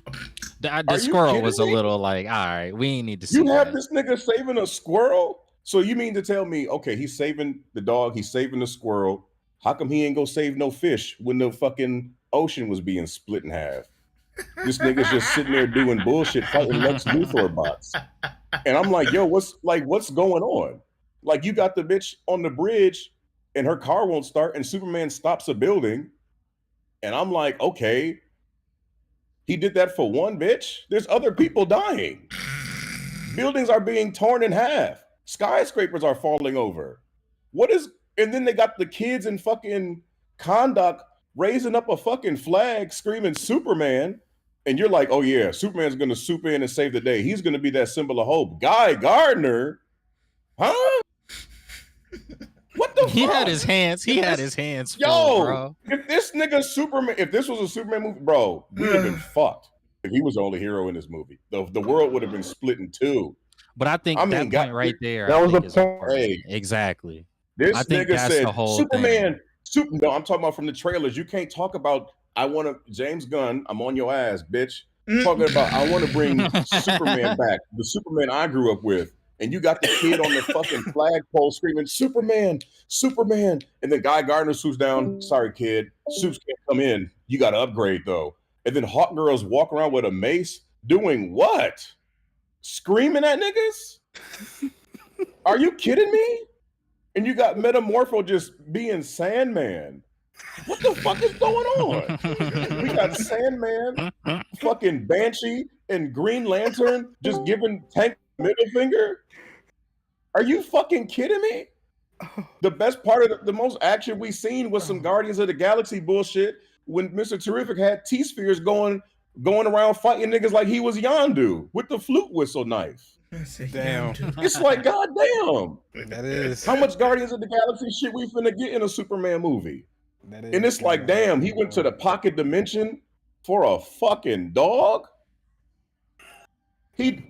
The squirrel was a little like, all right, we ain't need to see you have this nigga saving a squirrel? So you mean to tell me, okay, he's saving the dog, he's saving the squirrel. How come he ain't go save no fish when the fucking ocean was being split in half? This nigga's just sitting there doing bullshit, fighting Lex Luthor bots. And I'm like, yo, what's going on? Like, you got the bitch on the bridge and her car won't start and Superman stops a building. And I'm like, okay, he did that for one bitch? There's other people dying. Buildings are being torn in half. Skyscrapers are falling over. And then they got the kids in fucking Kondak raising up a fucking flag screaming Superman. And you're like, oh yeah, Superman's gonna swoop in and save the day. He's gonna be that symbol of hope. Guy Gardner? Huh? What the fuck? He had his hands yo, full, bro. If this was a Superman movie, bro, we would have been fucked. If he was the only hero in this movie, the world would have been split in two. But I think that point right there, that was the point. Exactly. This I think nigga that's said the whole Superman. thing. No, I'm talking about from the trailers. You can't talk about I want to James Gunn. I'm on your ass, bitch. Talking about I want to bring Superman back, the Superman I grew up with, and you got the kid on the fucking flagpole screaming Superman, Superman, and then Guy Gardner swoops down. Sorry, kid, suits can't come in. You got to upgrade though. And then Hawk Girls walk around with a mace, doing what? Screaming at niggas? Are you kidding me? And you got Metamorpho just being Sandman. What the fuck is going on? We got Sandman, fucking Banshee, and Green Lantern just giving Tank middle finger. Are you fucking kidding me? The best part of the most action we seen was some Guardians of the Galaxy bullshit when Mr. Terrific had T-Spheres going around fighting niggas like he was Yondu with the flute whistle knife. Damn. It's like, goddamn. That is. How much Guardians of the Galaxy shit we finna get in a Superman movie? That is And it's like, damn, he went to the pocket dimension for a fucking dog? We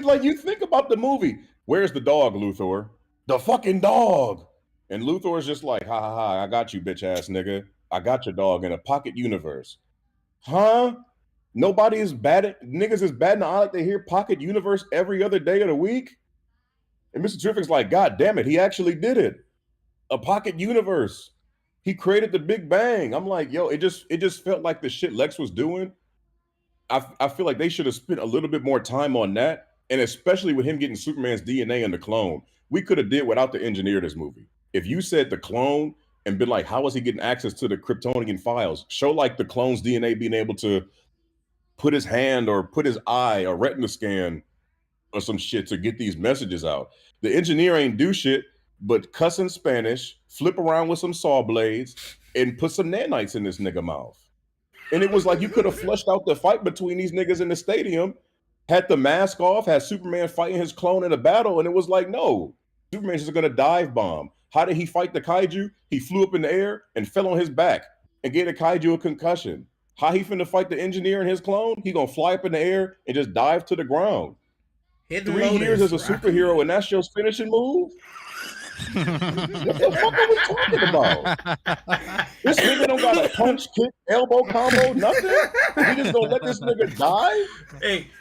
like, you think about the movie. Where's the dog, Luthor? The fucking dog. And Luthor's just like, ha ha ha, I got you, bitch ass nigga. I got your dog in a pocket universe. Huh? Nobody is niggas is batting the eye like they hear pocket universe every other day of the week. And Mr. Terrific's like, God damn it, he actually did it. A pocket universe. He created the Big Bang. I'm like, yo, it just felt like the shit Lex was doing. I feel like they should have spent a little bit more time on that. And especially with him getting Superman's DNA in the clone, we could have did without the engineer this movie. If you said the clone and been like, how was he getting access to the Kryptonian files? Show like the clone's DNA being able to put his hand or put his eye, a retina scan or some shit to get these messages out. The engineer ain't do shit but cuss in Spanish, flip around with some saw blades, and put some nanites in this nigga mouth. And it was like you could have flushed out the fight between these niggas in the stadium, had the mask off, had Superman fighting his clone in a battle, and it was like, no, Superman's just gonna dive bomb. How did he fight the kaiju? He flew up in the air and fell on his back and gave the kaiju a concussion. How he finna fight the engineer and his clone? He gonna fly up in the air and just dive to the ground. 3 years as a superhero and that's your finishing move? What the fuck are we talking about? This nigga don't got a punch, kick, elbow combo, nothing? We just gonna let this nigga die?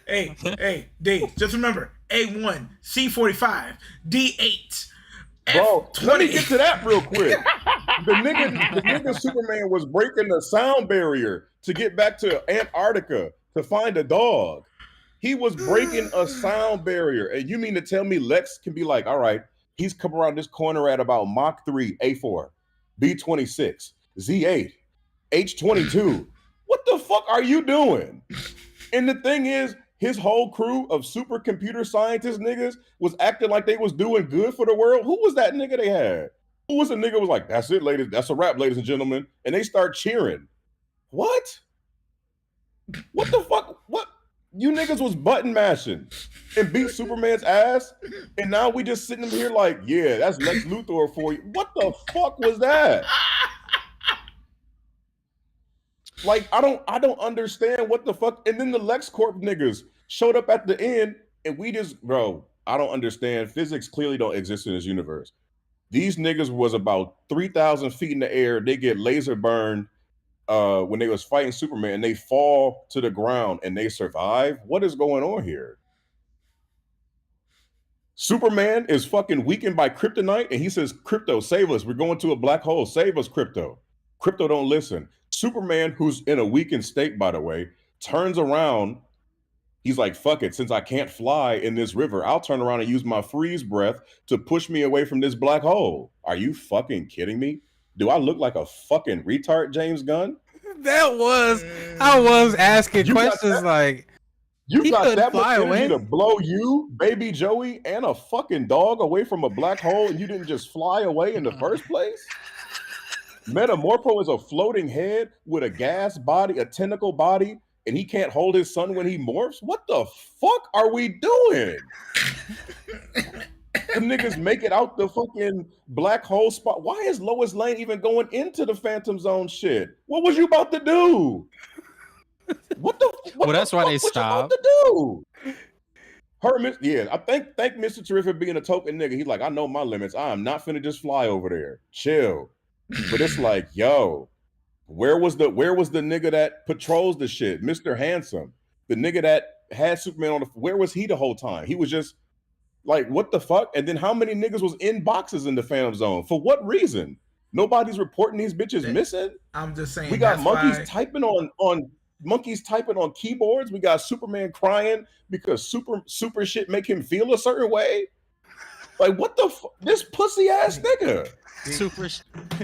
Hey, Dave, just remember, A1, C45, D8, Bro, F20. let me get to that real quick. The nigga Superman was breaking the sound barrier to get back to Antarctica to find a dog. He was breaking a sound barrier. And you mean to tell me Lex can be like, all right, he's come around this corner at about Mach 3, A4, B26, Z8, H22. What the fuck are you doing? And the thing is, his whole crew of supercomputer scientist niggas was acting like they was doing good for the world. Who was that nigga they had? Who was the nigga was like, that's it, ladies. That's a wrap, ladies and gentlemen. And they start cheering. What? What the fuck? What? You niggas was button mashing and beat Superman's ass, and now we just sitting here like, yeah, that's Lex Luthor for you. What the fuck was that? Like, I don't understand what the fuck. And then the LexCorp niggas showed up at the end, and we just, bro, I don't understand. Physics clearly don't exist in this universe. These niggas was about 3,000 feet in the air. They get laser burned when they was fighting Superman, and they fall to the ground and they survive. What is going on here? Superman is fucking weakened by kryptonite, and he says, Crypto, save us. We're going to a black hole. Save us, Crypto. Crypto don't listen. Superman, who's in a weakened state, by the way, turns around. He's like, fuck it. Since I can't fly in this river, I'll turn around and use my freeze breath to push me away from this black hole. Are you fucking kidding me? Do I look like a fucking retard, James Gunn? I was asking questions like, you got that much energy to blow you, baby Joey, and a fucking dog away from a black hole, and you didn't just fly away in the first place? Metamorpho is a floating head with a gas body, a tentacle body, and he can't hold his son when he morphs? What the fuck are we doing? The niggas make it out the fucking black hole spot. Why is Lois Lane even going into the Phantom Zone shit? What was you about to do? What that's why they stopped. What you about to do? Yeah, I thank Mr. Terrific being a token nigga. He's like, I know my limits. I am not finna just fly over there. Chill. But it's like, yo, where was the nigga that patrols the shit? Mr. Handsome. The nigga that had Superman on where was he the whole time? He was just like, what the fuck? And then how many niggas was in boxes in the Phantom Zone? For what reason? Nobody's reporting these bitches missing. I'm just saying. We got monkeys typing on keyboards. We got Superman crying because super shit make him feel a certain way. Like, what the fuck? This pussy ass nigga. Super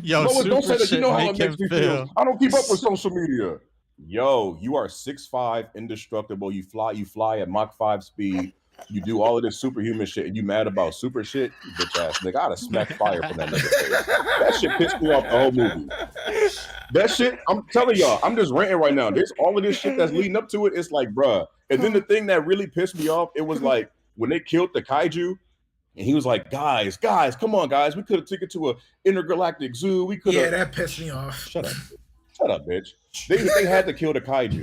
don't say that. You know how it makes me feel. I don't keep up with social media. Yo, you are 6'5", indestructible. You fly at Mach 5 speed. You do all of this superhuman shit, and you mad about super shit, you bitch ass nigga. I'd have smacked fire from that nigga. That shit pissed me off the whole movie. That shit, I'm telling y'all, I'm just ranting right now. There's all of this shit that's leading up to it. It's like, bruh. And then the thing that really pissed me off, it was like when they killed the kaiju, and he was like, guys, come on, guys. We could have taken it to an intergalactic zoo. We could have. Yeah, that pissed me off. Shut up, bitch. They had to kill the kaiju.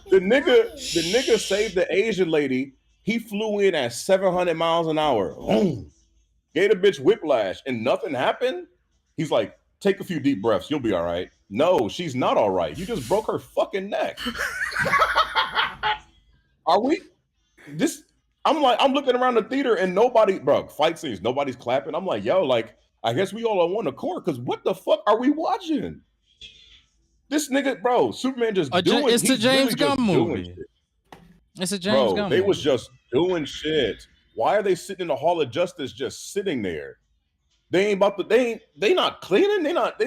And then the nigga saved the Asian lady. He flew in at 700 miles an hour. Boom. Gave the bitch whiplash and nothing happened. He's like, take a few deep breaths. You'll be all right. No, she's not all right. You just broke her fucking neck. Are we? I'm looking around the theater and nobody, bro, fight scenes, nobody's clapping. I'm like, yo, like, I guess we all on one accord because what the fuck are we watching? This nigga, bro, Superman just doing. It's a James Gunn movie. It's a James Gunn movie. They was just doing shit. Why are they sitting in the Hall of Justice just sitting there? They ain't about to. They not cleaning. They not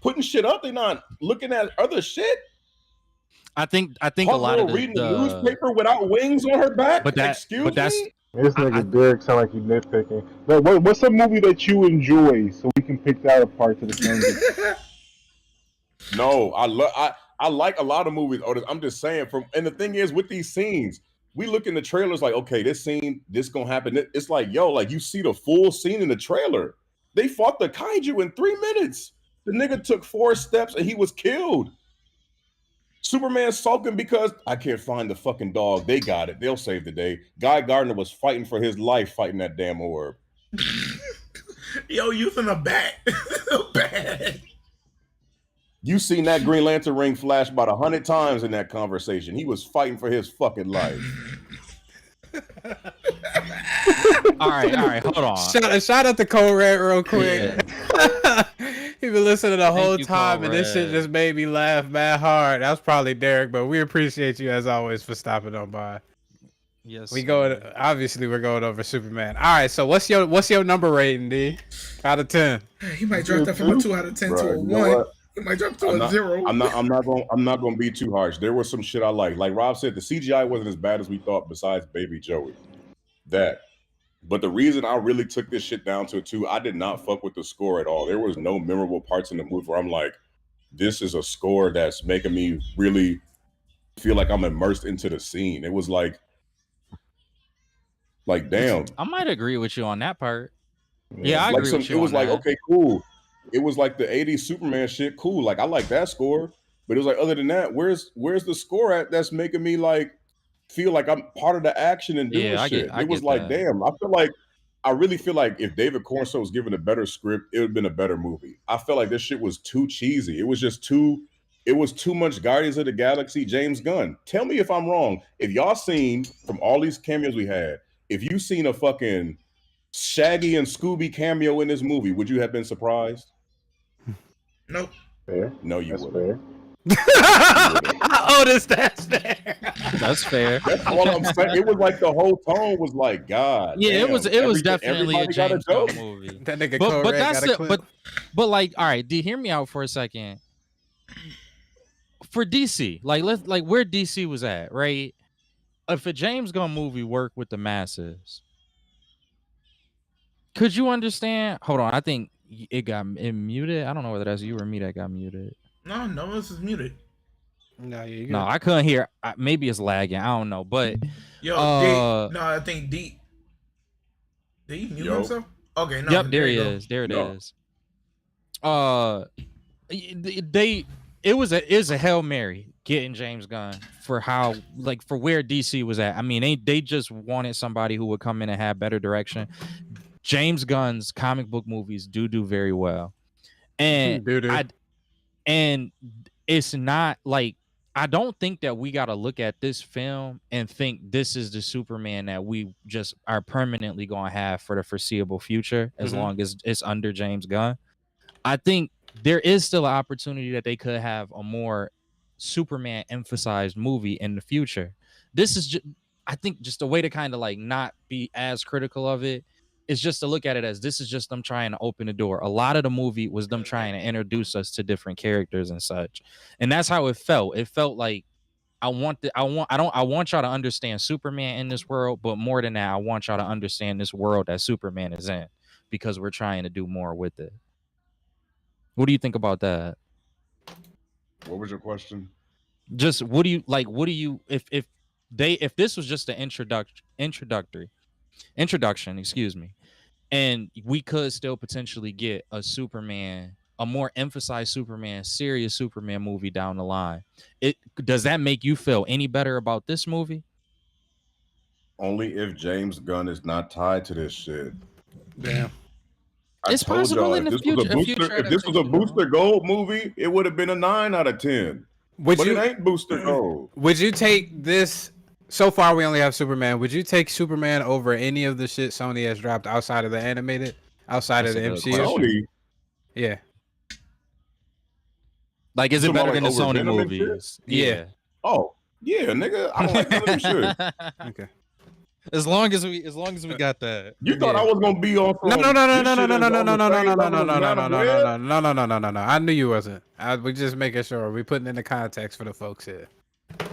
putting shit up. They not looking at other shit. I think a lot of reading the newspaper without wings on her back. Excuse me. This nigga Derek sound like he's nitpicking. But what's a movie that you enjoy so we can pick that apart to the same? No, I like a lot of movies. I'm just saying and the thing is with these scenes, we look in the trailers like, okay, this scene, this gonna happen. It's like, yo, like you see the full scene in the trailer. They fought the kaiju in 3 minutes. The nigga took 4 steps and he was killed. Superman sulking because I can't find the fucking dog. They got it. They'll save the day. Guy Gardner was fighting for his life, fighting that damn orb. Yo, using a bat. A bat. You seen that Green Lantern ring flash about 100 times in that conversation. He was fighting for his fucking life. All right, hold on. Shout out to Code Red real quick. Yeah. He been listening the whole time, and this shit just made me laugh mad hard. That was probably Derek, but we appreciate you as always for stopping on by. Yes, obviously we're going over Superman. All right, so what's your number rating, D? Out of 10? He might drop that from a 2 out of 10 to a 1. It might drop to a 0. I'm not gonna be too harsh. There was some shit I liked. Like Rob said, the CGI wasn't as bad as we thought. Besides Baby Joey, but the reason I really took this shit down to a 2, I did not fuck with the score at all. There was no memorable parts in the movie where I'm like, this is a score that's making me really feel like I'm immersed into the scene. It was like damn. I might agree with you on that part. Yeah, I agree with you. It was on like, that. Okay, cool. It was like the 80s Superman shit, cool. Like I like that score, but it was like, other than that, where's the score at that's making me like feel like I'm part of the action and doing shit. It was like, damn, I really feel like if David Cornstalk was given a better script, it would have been a better movie. I felt like this shit was too cheesy. It was too much Guardians of the Galaxy James Gunn. Tell me if I'm wrong. If y'all seen from all these cameos we had, if you seen a fucking Shaggy and Scooby cameo in this movie, would you have been surprised? Nope. Fair. No, you wouldn't. Otis, that's fair. That's fair. That's all I'm saying. It was like the whole tone was like, God. Yeah, damn, it was definitely a James Gunn movie. That nigga but that's it. But like, all right, D, hear me out for a second. For DC, like where DC was at, right? If a James Gunn movie worked with the masses, could you understand? Hold on, I think it muted. I don't know whether that's you or me that got muted. No, this is muted. No, I couldn't hear. Maybe it's lagging. I don't know, but yo, I think D. Did he mute himself? Okay, no. Yep, there he is. There it is. It was a Hail Mary. getting James Gunn for how for where DC was at. I mean, they just wanted somebody who would come in and have better direction. James Gunn's comic book movies do very well, and and it's not like, I don't think that we got to look at this film and think this is the Superman that we just are permanently going to have for the foreseeable future as long as it's under James Gunn. I think there is still an opportunity that they could have a more Superman emphasized movie in the future. This is just, I think, just a way to kind of like not be as critical of it is just to look at it as this is just them trying to open the door. A lot of the movie was them trying to introduce us to different characters and such. And that's how it felt. It felt like I want y'all to understand Superman in this world, but more than that, I want y'all to understand this world that Superman is in, because we're trying to do more with it. What do you think about that? What was your question? Just what do you like? What do you if this was just an introduction, excuse me, and we could still potentially get a Superman, a more emphasized Superman, serious Superman movie down the line. Does that make you feel any better about this movie? Only if James Gunn is not tied to this shit. Damn. It's possible in the future. If this was a Booster Gold movie, it would have been a 9 out of 10. But it ain't Booster Gold. Would you take this? So far, we only have Superman. Would you take Superman over any of the shit Sony has dropped outside of the animated, outside of the MCU? Sony? Yeah. Like, is it better than the Sony movies? Yeah. Oh, yeah, nigga. I don't like none of them shit. Okay. As long as we got that. You thought I was gonna be on? No. I knew you wasn't. We just making sure we putting in the context for the folks here.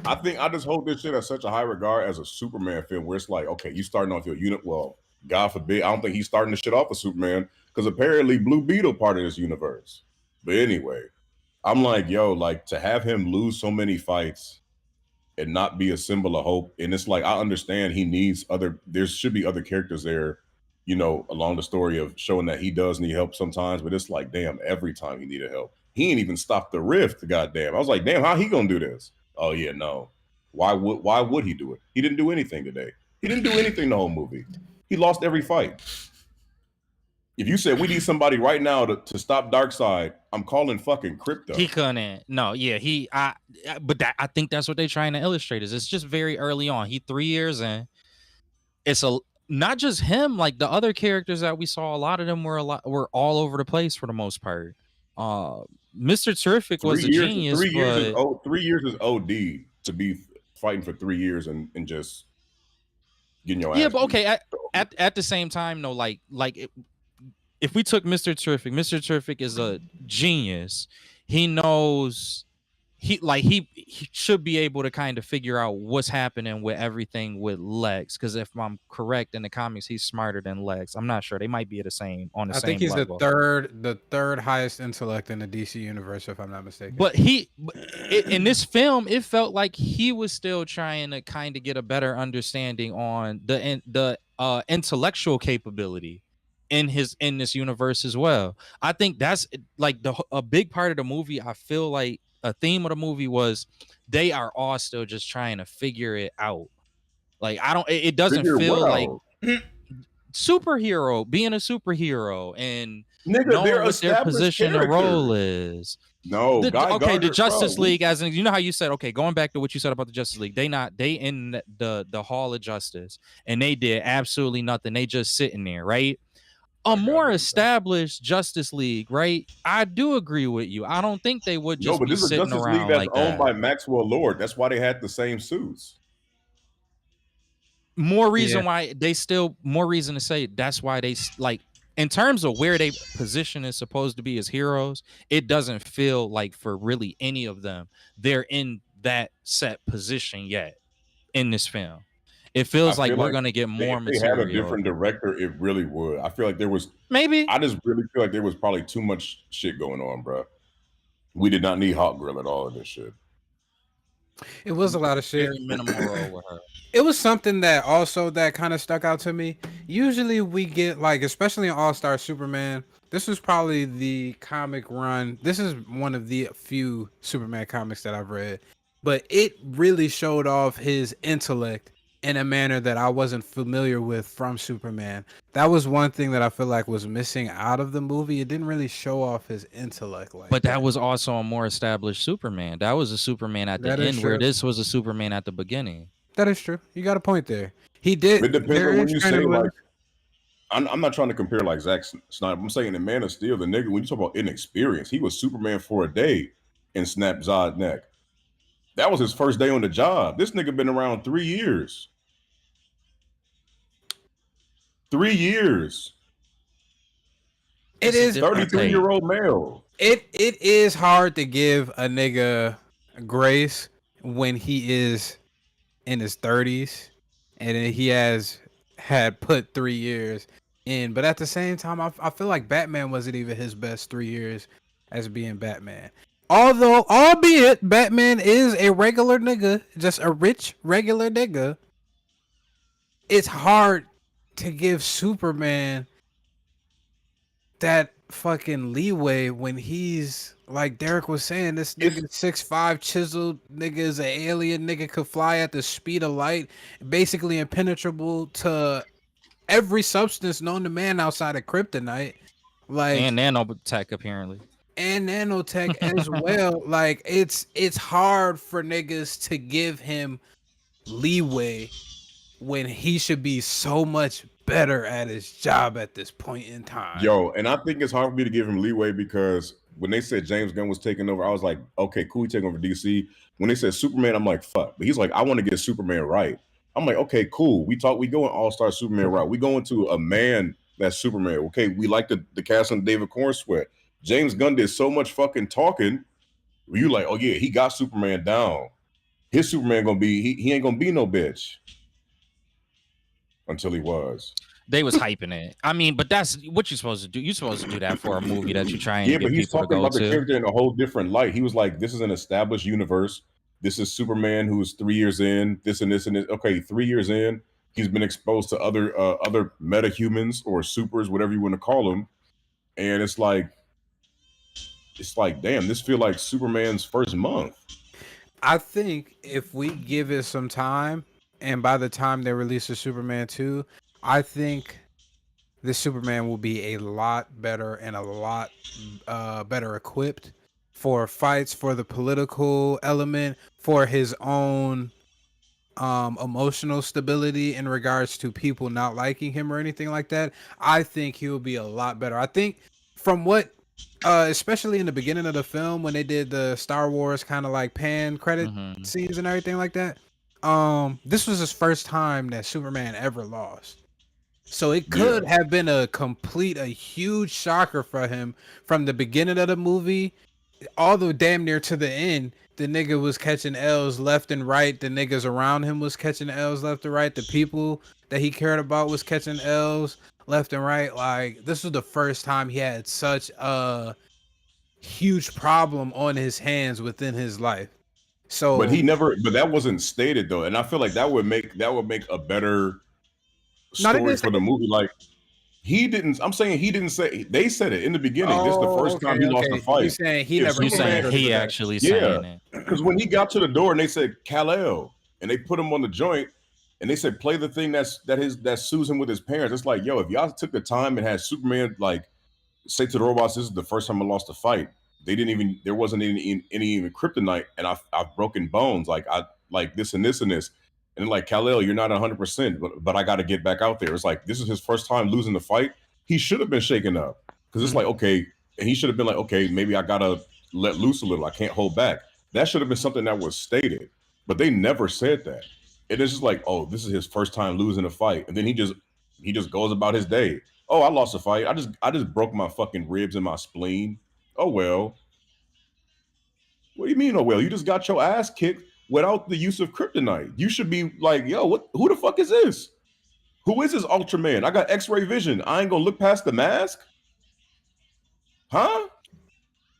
I just hold this shit at such a high regard as a Superman film, where it's like, okay, you starting off your unit. Well, God forbid, I don't think he's starting the shit off of Superman, because apparently Blue Beetle part of this universe. But anyway, I'm like, yo, like, to have him lose so many fights and not be a symbol of hope. And it's like, I understand he needs there should be other characters there, you know, along the story of showing that he does need help sometimes, but it's like, damn, every time he needed help, he ain't even stopped the rift. Goddamn. I was like, damn, how he gonna do this? Oh yeah, no. Why would he do it? He didn't do anything today. He didn't do anything the whole movie. He lost every fight. If you said we need somebody right now to stop Darkseid, I'm calling fucking Crypto. He couldn't. No, yeah, I think that's what they're trying to illustrate. Is it's just very early on. He 3 years in. It's not just him. Like the other characters that we saw, a lot of them were all over the place for the most part. Mr. Terrific was a genius. 3 years is OD to be fighting for 3 years and just getting your ass. Yeah, but okay. At the same time, though, if we took Mr. Terrific is a genius. He knows he should be able to kind of figure out what's happening with everything with Lex. Because if I'm correct, in the comics, he's smarter than Lex. I'm not sure. They might be the same on the same level. I think he's the third highest intellect in the DC universe, if I'm not mistaken. But in this film, it felt like he was still trying to kind of get a better understanding on the intellectual capability in this universe as well. I think that's like a big part of the movie. I feel like a theme of the movie was they are all still just trying to figure it out. Like, it doesn't feel like being a superhero and knowing what their position and role is. No, the Justice League, as in, you know how you said, okay, going back to what you said about the Justice League, they in the Hall of Justice and they did absolutely nothing. They just sitting there, right? A more established Justice League, right? I do agree with you. I don't think they would just be sitting around like that. But this is a Justice League that's owned by Maxwell Lord. That's why they had the same suits. More reason to say that's why they, like, in terms of where they position is supposed to be as heroes, it doesn't feel like for really any of them they're in that set position yet in this film. It feels like we're gonna get more material. If they had a different director, it really would. I feel like there was maybe. I just really feel like there was probably too much shit going on, bro. We did not need Hawk Girl at all in this shit. It was a lot of shit. Very minimal role with her. It was something that kind of stuck out to me. Usually we get, like, especially in All-Star Superman, this was probably the comic run. This is one of the few Superman comics that I've read but it really showed off his intellect in a manner that I wasn't familiar with from Superman. That was one thing that I feel like was missing out of the movie. It didn't really show off his intellect like But that. that was also a more established Superman. That was a Superman at the That is end, where true. this was a Superman at the beginning. That is true. You got a point there. He did. It depends there on when is you kind say of a- like. I'm not trying to compare like Zack Snyder. I'm saying in Man of Steel, the nigga, when you talk about inexperience, he was Superman for a day and snapped Zod's neck. That was his first day on the job. This nigga been around 3 years. 3 years. It is 33-year-old male. It is hard to give a nigga grace when he is in his 30s and then he had put 3 years in. But at the same time, I feel like Batman wasn't even his best 3 years as being Batman. Albeit Batman is a regular nigga, just a rich regular nigga, it's hard to give Superman that fucking leeway when he's like Derek was saying, this nigga 6'5" chiseled nigga is an alien nigga, could fly at the speed of light, basically impenetrable to every substance known to man outside of kryptonite, like And nanotech apparently. and nanotech as well. Like it's hard for niggas to give him leeway when he should be so much better at his job at this point in time. Yo, and I think it's hard for me to give him leeway because when they said James Gunn was taking over, I was like, okay, cool, he taking over DC. When they said Superman, I'm like, fuck. But he's like, I want to get Superman right. I'm like, okay, cool. We going All-Star Superman route. We going to a man that's Superman. Okay, we like the cast on David Cornsweat. James Gunn did so much fucking talking. You like, oh yeah, he got Superman down. His Superman gonna be, he ain't gonna be no bitch. Until he was. They was hyping it. I mean, but that's what you're supposed to do. You're supposed to do that for a movie that you're trying to get people to go to. Yeah, but he's talking about the character in a whole different light. He was like, this is an established universe. This is Superman who's 3 years in, this and this and this. Okay, 3 years in, he's been exposed to other metahumans or supers, whatever you want to call them. And it's like, damn, this feel like Superman's first month. I think if we give it some time, and by the time they release the Superman 2, I think the Superman will be a lot better and a lot better equipped for fights, for the political element, for his own emotional stability in regards to people not liking him or anything like that. I think he'll be a lot better. I think from what especially in the beginning of the film when they did the Star Wars kind of like pan credit scenes and everything like that, this was his first time that Superman ever lost. So it could have been a huge shocker for him from the beginning of the movie all the damn near to the end. The nigga was catching L's left and right. The niggas around him was catching L's left and right. The people that he cared about was catching L's left and right. Like, this was the first time he had such a huge problem on his hands within his life. So, but that wasn't stated though, and I feel like that would make a better story for the movie. Like, he didn't. I'm saying he didn't say. They said it in the beginning. This is the first time he lost the fight. He's saying he never. You saying he actually saying it? Because when he got to the door and they said Kal-El, and they put him on the joint, and they said play the thing that sues him with his parents. It's like, yo, if y'all took the time and had Superman like say to the robots, this is the first time I lost a fight. There wasn't any even kryptonite, and I've broken bones. Like I like this and this and this. And like, Kal-El, you're not 100%, but I got to get back out there. It's like, this is his first time losing the fight. He should have been shaken up because it's like, okay, and he should have been like, okay, maybe I got to let loose a little. I can't hold back. That should have been something that was stated, but they never said that. It is just like, oh, this is his first time losing a fight. And then he just goes about his day. Oh, I lost a fight. I just broke my fucking ribs and my spleen. Oh, well. What do you mean, oh, well? You just got your ass kicked without the use of kryptonite. You should be like, yo, who the fuck is this? Who is this Ultraman? I got X-ray vision. I ain't gonna look past the mask. Huh?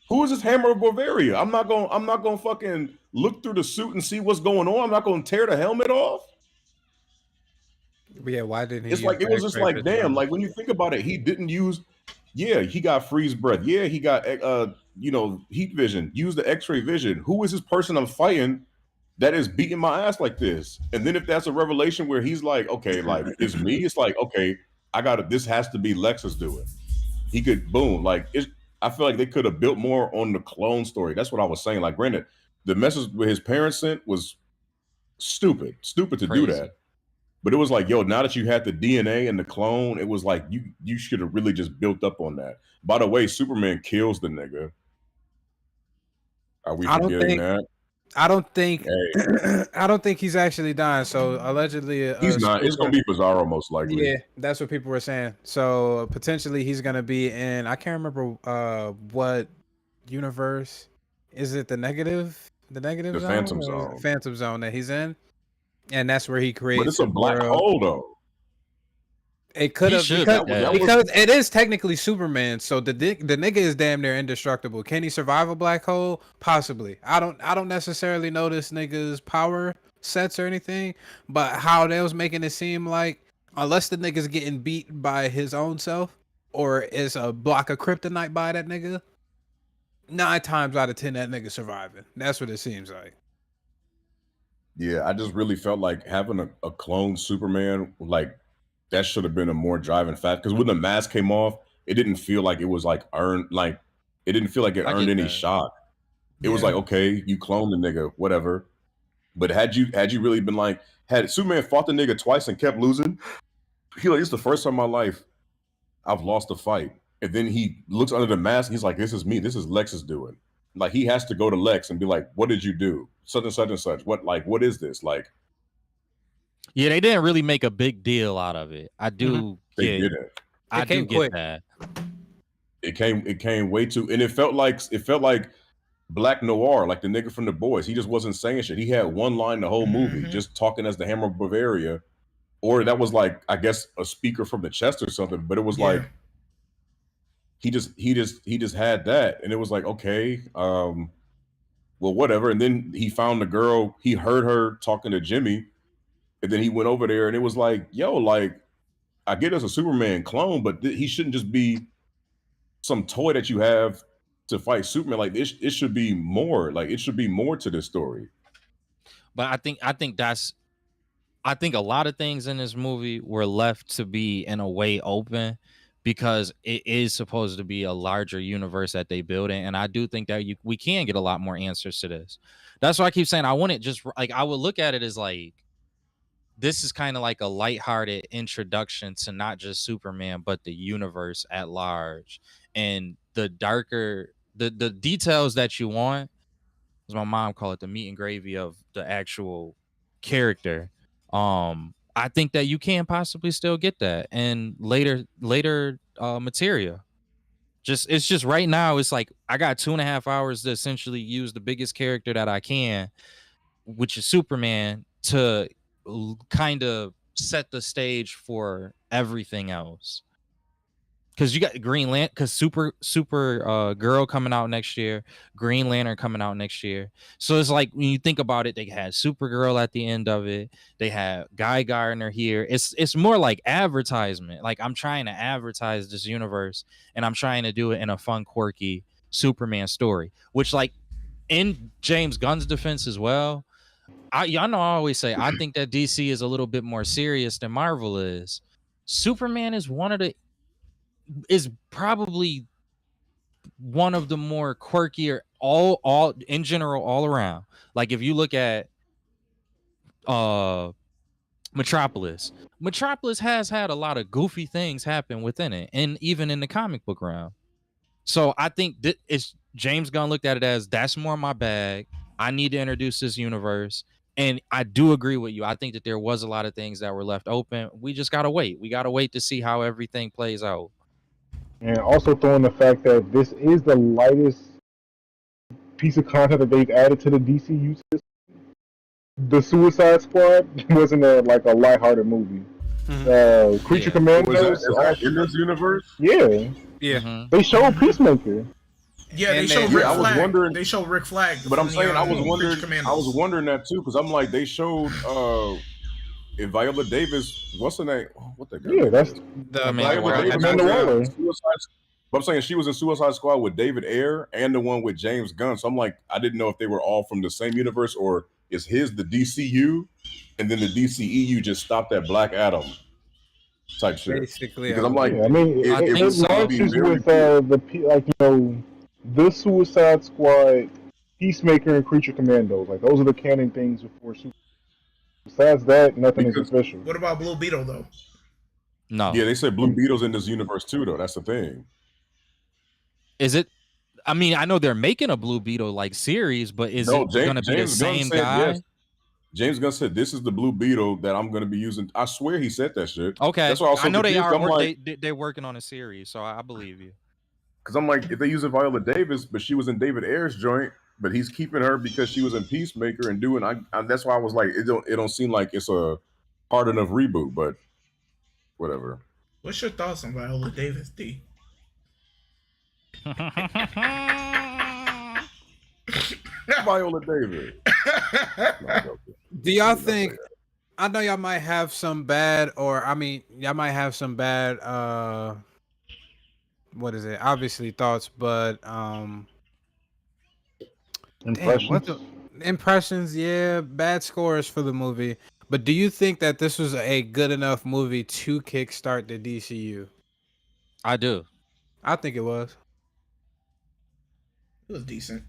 Who is this Hammer of Bavaria? I'm not gonna fucking look through the suit and see what's going on. I'm not gonna tear the helmet off. Yeah, why didn't he? It's like, it was just like, damn, like when you think about it, he didn't use, he got freeze breath. Yeah, he got heat vision, use the X-ray vision. Who is this person I'm fighting that is beating my ass like this. And then if that's a revelation where he's like, okay, like it's me, it's like, okay, I got it. This has to be Lexus doing. He could boom. Like it's, I feel like they could have built more on the clone story. That's what I was saying. Like, granted, the message with his parents sent was stupid to Crazy. do that. But it was like, yo, now that you had the DNA and the clone, it was like you should have really just built up on that. By the way, Superman kills the nigga. Are we forgetting that? I don't think Hey. I don't think he's actually dying. So allegedly, He's not. It's gonna be Bizarro most likely. Yeah, that's what people were saying. So potentially he's gonna be in. I can't remember what universe. Is it the negative? The The zone? Phantom Zone. Phantom Zone that he's in, and that's where he creates. But it's a black hole though. It could have because it is technically Superman, so the nigga is damn near indestructible. Can he survive a black hole? Possibly. I don't necessarily know this nigga's power sets or anything, but how they was making it seem like unless the nigga's getting beat by his own self or is a block of kryptonite by that nigga, 9 times out of 10 that nigga surviving. That's what it seems like. Yeah, I just really felt like having a clone Superman, like that should have been a more driving fact. Because when the mask came off, it didn't feel like it was like earned, like it didn't feel like it earned any shock. It was like, okay, you cloned the nigga, whatever. But had you really been like, had Superman fought the nigga twice and kept losing, he like, it's the first time in my life I've lost a fight. And then he looks under the mask, he's like, this is me, this is Lexus doing. Like he has to go to Lex and be like, what did you do? Such and such and such. What is this? Like, yeah, they didn't really make a big deal out of it. I do they get didn't. I do get that. It came way too, and it felt like Black Noir, like the nigga from The Boys. He just wasn't saying shit. He had one line the whole movie, just talking as the Hammer of Bavaria, or that was like, I guess, a speaker from the chest or something. But it was like he just had that, and it was like, okay, well, whatever. And then he found the girl. He heard her talking to Jimmy, and then he went over there, and it was like, yo, like, I get it's a Superman clone, but he shouldn't just be some toy that you have to fight Superman. Like it should be more. Like it should be more to this story. But I think a lot of things in this movie were left to be in a way open because it is supposed to be a larger universe that they build in, and I do think that we can get a lot more answers to this. That's why I keep saying I wouldn't just like, I would look at it as like, this is kind of like a lighthearted introduction to not just Superman, but the universe at large. And the darker, the details that you want, as my mom called it, the meat and gravy of the actual character. I think that you can possibly still get that and later material. It's just right now, it's like I got 2.5 hours to essentially use the biggest character that I can, which is Superman, to kind of set the stage for everything else. Because you got Green Lantern, because Super Girl coming out next year, Green Lantern coming out next year. So it's like when you think about it, they had Supergirl at the end of it. They had Guy Gardner here. It's more like advertisement. Like I'm trying to advertise this universe, and I'm trying to do it in a fun, quirky Superman story. Which, like, in James Gunn's defense as well, y'all know I always say I think that DC is a little bit more serious than Marvel is. Superman is probably one of the more quirkier all in general all around. Like if you look at Metropolis has had a lot of goofy things happen within it, and even in the comic book realm. So I think that it's James Gunn looked at it as, that's more my bag. I need to introduce this universe. And I do agree with you. I think that there was a lot of things that were left open. We just gotta wait. We gotta wait to see how everything plays out. And also throwing the fact that this is the lightest piece of content that they've added to the DCU system. The Suicide Squad wasn't a lighthearted movie. Creature Commandos in this universe. Yeah. They showed Peacemaker. Yeah, they showed Rick Flag. I was wondering. They showed Rick Flag. But I'm saying I was wondering that too, because I'm like, they showed if Viola Davis, what's her name? What the guy? Yeah, that's the Viola Davis. But I'm saying she was in Suicide Squad with David Ayer and the one with James Gunn. So I'm like, I didn't know if they were all from the same universe or is his the DCU, and then the DCEU just stopped at Black Adam type shit. Basically, Because I I'm like, believe. Yeah, I mean, I it think so. launches Very with weird. the Suicide Squad, Peacemaker, and Creature Commandos. Like those are the canon things before Super. Besides that, nothing is Because official. What about Blue Beetle though? No. yeah, they said Blue Beetle's in this universe too, though. That's the thing. Is it? I mean, I know they're making a Blue Beetle like series, but is No, it going to be the James Gunn same said guy? yes. James Gunn said this is the Blue Beetle that I'm going to be using. I swear he said that shit. Okay, That's why I was so I know they confused. are. I'm like, They're working on a series, so I believe you. because I'm like, if they using Viola Davis, but she was in David Ayer's joint, but he's keeping her because she was in Peacemaker and doing. That's why I was like, it don't seem like it's a hard enough reboot, but whatever. What's your thoughts on Viola Davis, D? Viola Davis. No, Do y'all think? I know y'all might have some bad, or I mean, y'all might have some bad. What is it? Obviously thoughts, but damn, what the impressions? Yeah, bad scores for the movie. But do you think that this was a good enough movie to kickstart the DCU? I do. I think it was. It was decent.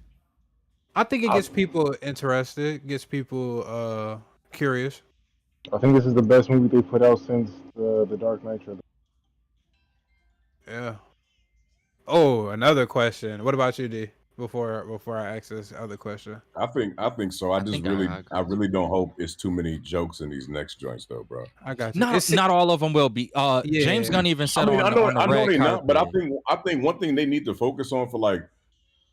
I think it gets people interested, gets people curious. I think this is the best movie they put out since the Dark Knight trilogy. Yeah. Oh, another question. What about you, D? Before I ask this other question. I think so. I really don't hope it's too many jokes in these next joints, though, bro. I got you. Not all of them will be. James Yeah. Gunn even said I mean, on I the know red they not, but carpet. I think one thing they need to focus on for like,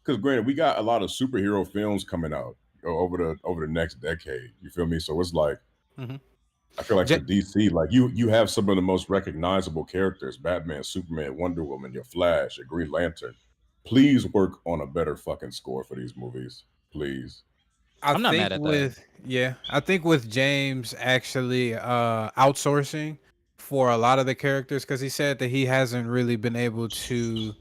because granted, we got a lot of superhero films coming out over the next decade. You feel me? So it's like, Mhm. I feel like Ja- for DC, like you have some of the most recognizable characters: Batman, Superman, Wonder Woman, your Flash, your Green Lantern. Please work on a better fucking score for these movies, please. I'm not mad at that. I think with James actually outsourcing for a lot of the characters, because he said that he hasn't really been able to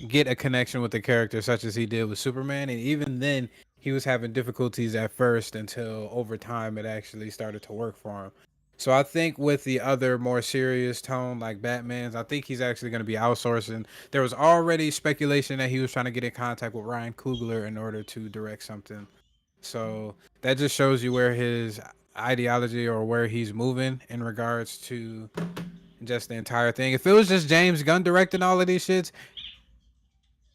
get a connection with the character such as he did with Superman, and even then he was having difficulties at first until over time it actually started to work for him. So I think with the other more serious tone like Batman's, I think he's actually going to be outsourcing. There was already speculation that he was trying to get in contact with Ryan Coogler in order to direct something. So that just shows you where his ideology or where he's moving in regards to just the entire thing. If it was just James Gunn directing all of these shits,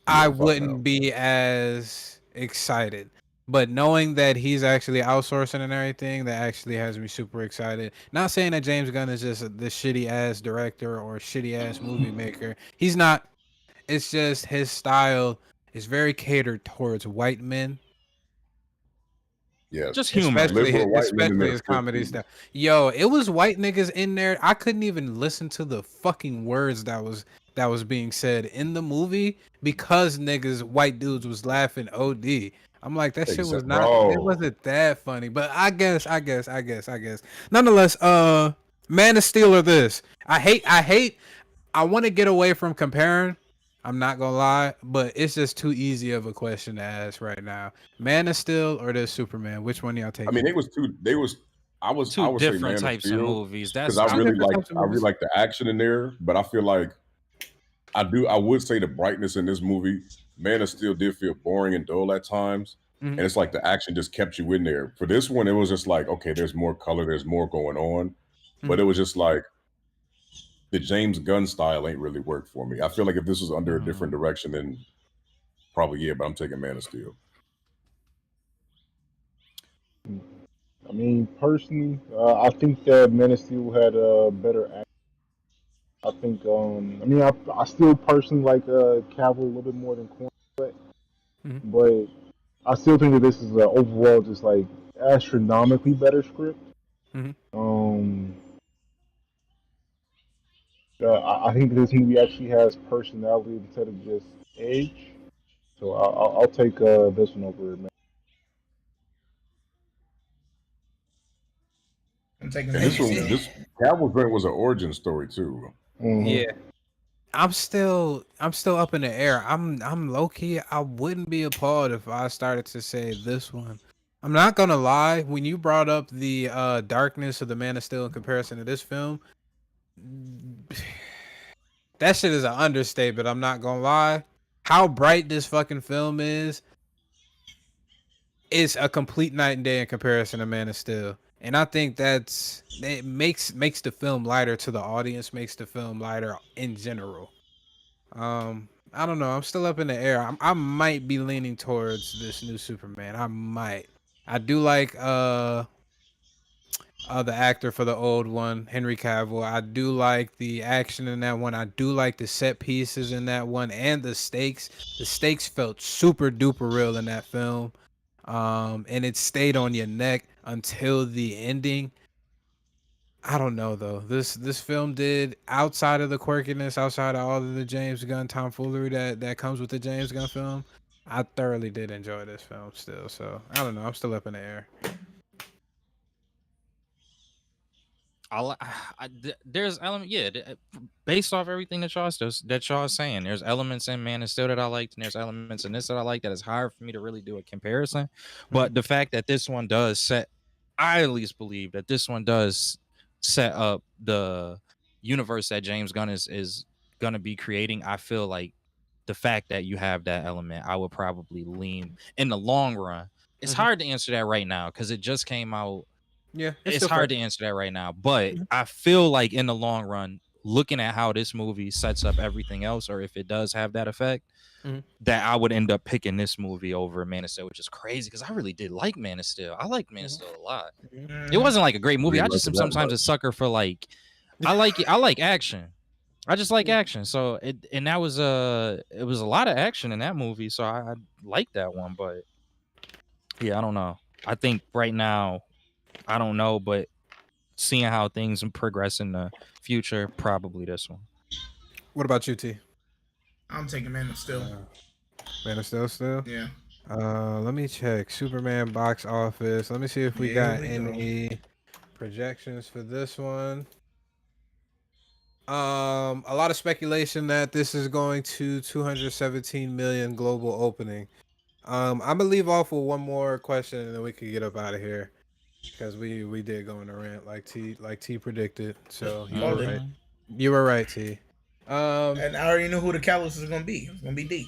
I Yeah, fuck wouldn't no. be as excited. But knowing that he's actually outsourcing and everything, that actually has me super excited. Not saying that James Gunn is just the shitty ass director or shitty ass movie maker. He's not. It's just his style is very catered towards white men, Yes, Just humor. liberal white men in especially their his comedy 50s. stuff. Yo, it was white niggas in there. I couldn't even listen to the fucking words that was being said in the movie because niggas, white dudes was laughing OD. I'm like, that shit was not, it Bro. wasn't that funny. But I guess. Nonetheless, Man of Steel or this. I want to get away from comparing. I'm not gonna lie, but it's just too easy of a question to ask right now. Man of Steel or this Superman? Which one y'all I mean, taking? I Two would say different Man of types of Steel movies. because That's I Two really different like types of I really movies. like the action in there, but I feel like I would say the brightness in this movie, Man of Steel did feel boring and dull at times. Mhm. And it's like the action just kept you in there. For this one, it was just like, okay, there's more color, there's more going on. But Mhm. it was just like the James Gunn style ain't really worked for me. I feel like if this was under a different direction, then probably yeah, but I'm taking Man of Steel. I mean, personally, I think that Man of Steel had a better act. I think, I mean, I still personally like Cavill a little bit more than Corn, Mhm. but I still think that this is overall just like astronomically better script. Mhm. Um, I think this movie actually has personality instead of just age. So I'll take this one over it, man. I'm taking And Man this of one, Steel. this Cavill's joint was an origin story too. Mm-hmm. Yeah, I'm still up in the air. I'm low key. I wouldn't be appalled if I started to say this one. I'm not gonna lie. When you brought up the darkness of the Man of Steel in comparison to this film, that shit is an understatement. I'm not gonna lie. How bright this fucking film is a complete night and day in comparison to Man of Steel. And I think it makes the film lighter to the audience, makes the film lighter in general. I don't know. I'm still up in the air. I might be leaning towards this new Superman. I might. I do like the actor for the old one, Henry Cavill. I do like the action in that one. I do like the set pieces in that one and the stakes. The stakes felt super duper real in that film. And it stayed on your neck until the ending. I don't know though. This film did, outside of the quirkiness, outside of all of the James Gunn tomfoolery that comes with the James Gunn film, I thoroughly did enjoy this film still. So I don't know. I'm still up in the air. There's element, based off everything that y'all saying, there's elements in Man of Steel that I liked, and there's elements in this that I like. That it's hard for me to really do a comparison, but the fact that this one does set, I at least believe that this one does set up the universe that James Gunn is gonna be creating. I feel like the fact that you have that element, I would probably lean in the long run. It's hard to answer that right now because it just came out. Yeah, It's hard to answer that right now, but I feel like in the long run, looking at how this movie sets up everything else, or if it does have that effect, that I would end up picking this movie over Man of Steel, which is crazy because I really did like Man of Steel. I liked Man of Steel a lot. It wasn't like a great movie. I just am sometimes a sucker for like, I like action. I just like action. So that was it was a lot of action in that movie. So I like that one, but yeah, I don't know. I think right now, I don't know, but seeing how things progress in the future, probably this one. What about you, T? I'm taking Man of Steel. Man of Steel still? Yeah. Let me check Superman box office. Let me see if we Here got we any projections for this one. A lot of speculation that this is going to 217 million global opening. I'm gonna leave off with one more question and then we can get up out of here because we did go on a rant like T predicted. So you were right. You were right, T. And I already know who the catalyst is gonna be. It's gonna be D.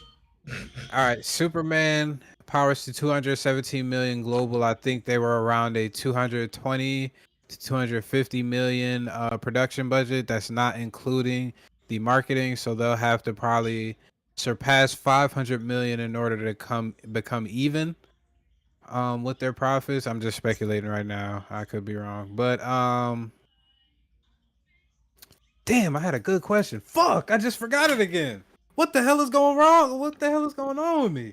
All right, Superman powers to 217 million global. I think they were around a 220 to 250 million production budget. That's not including the marketing, so they'll have to probably surpass 500 million in order to become even with their profits. I'm just speculating right now. I could be wrong, but damn, I had a good question. Fuck, I just forgot it again. What the hell is going wrong? What the hell is going on with me?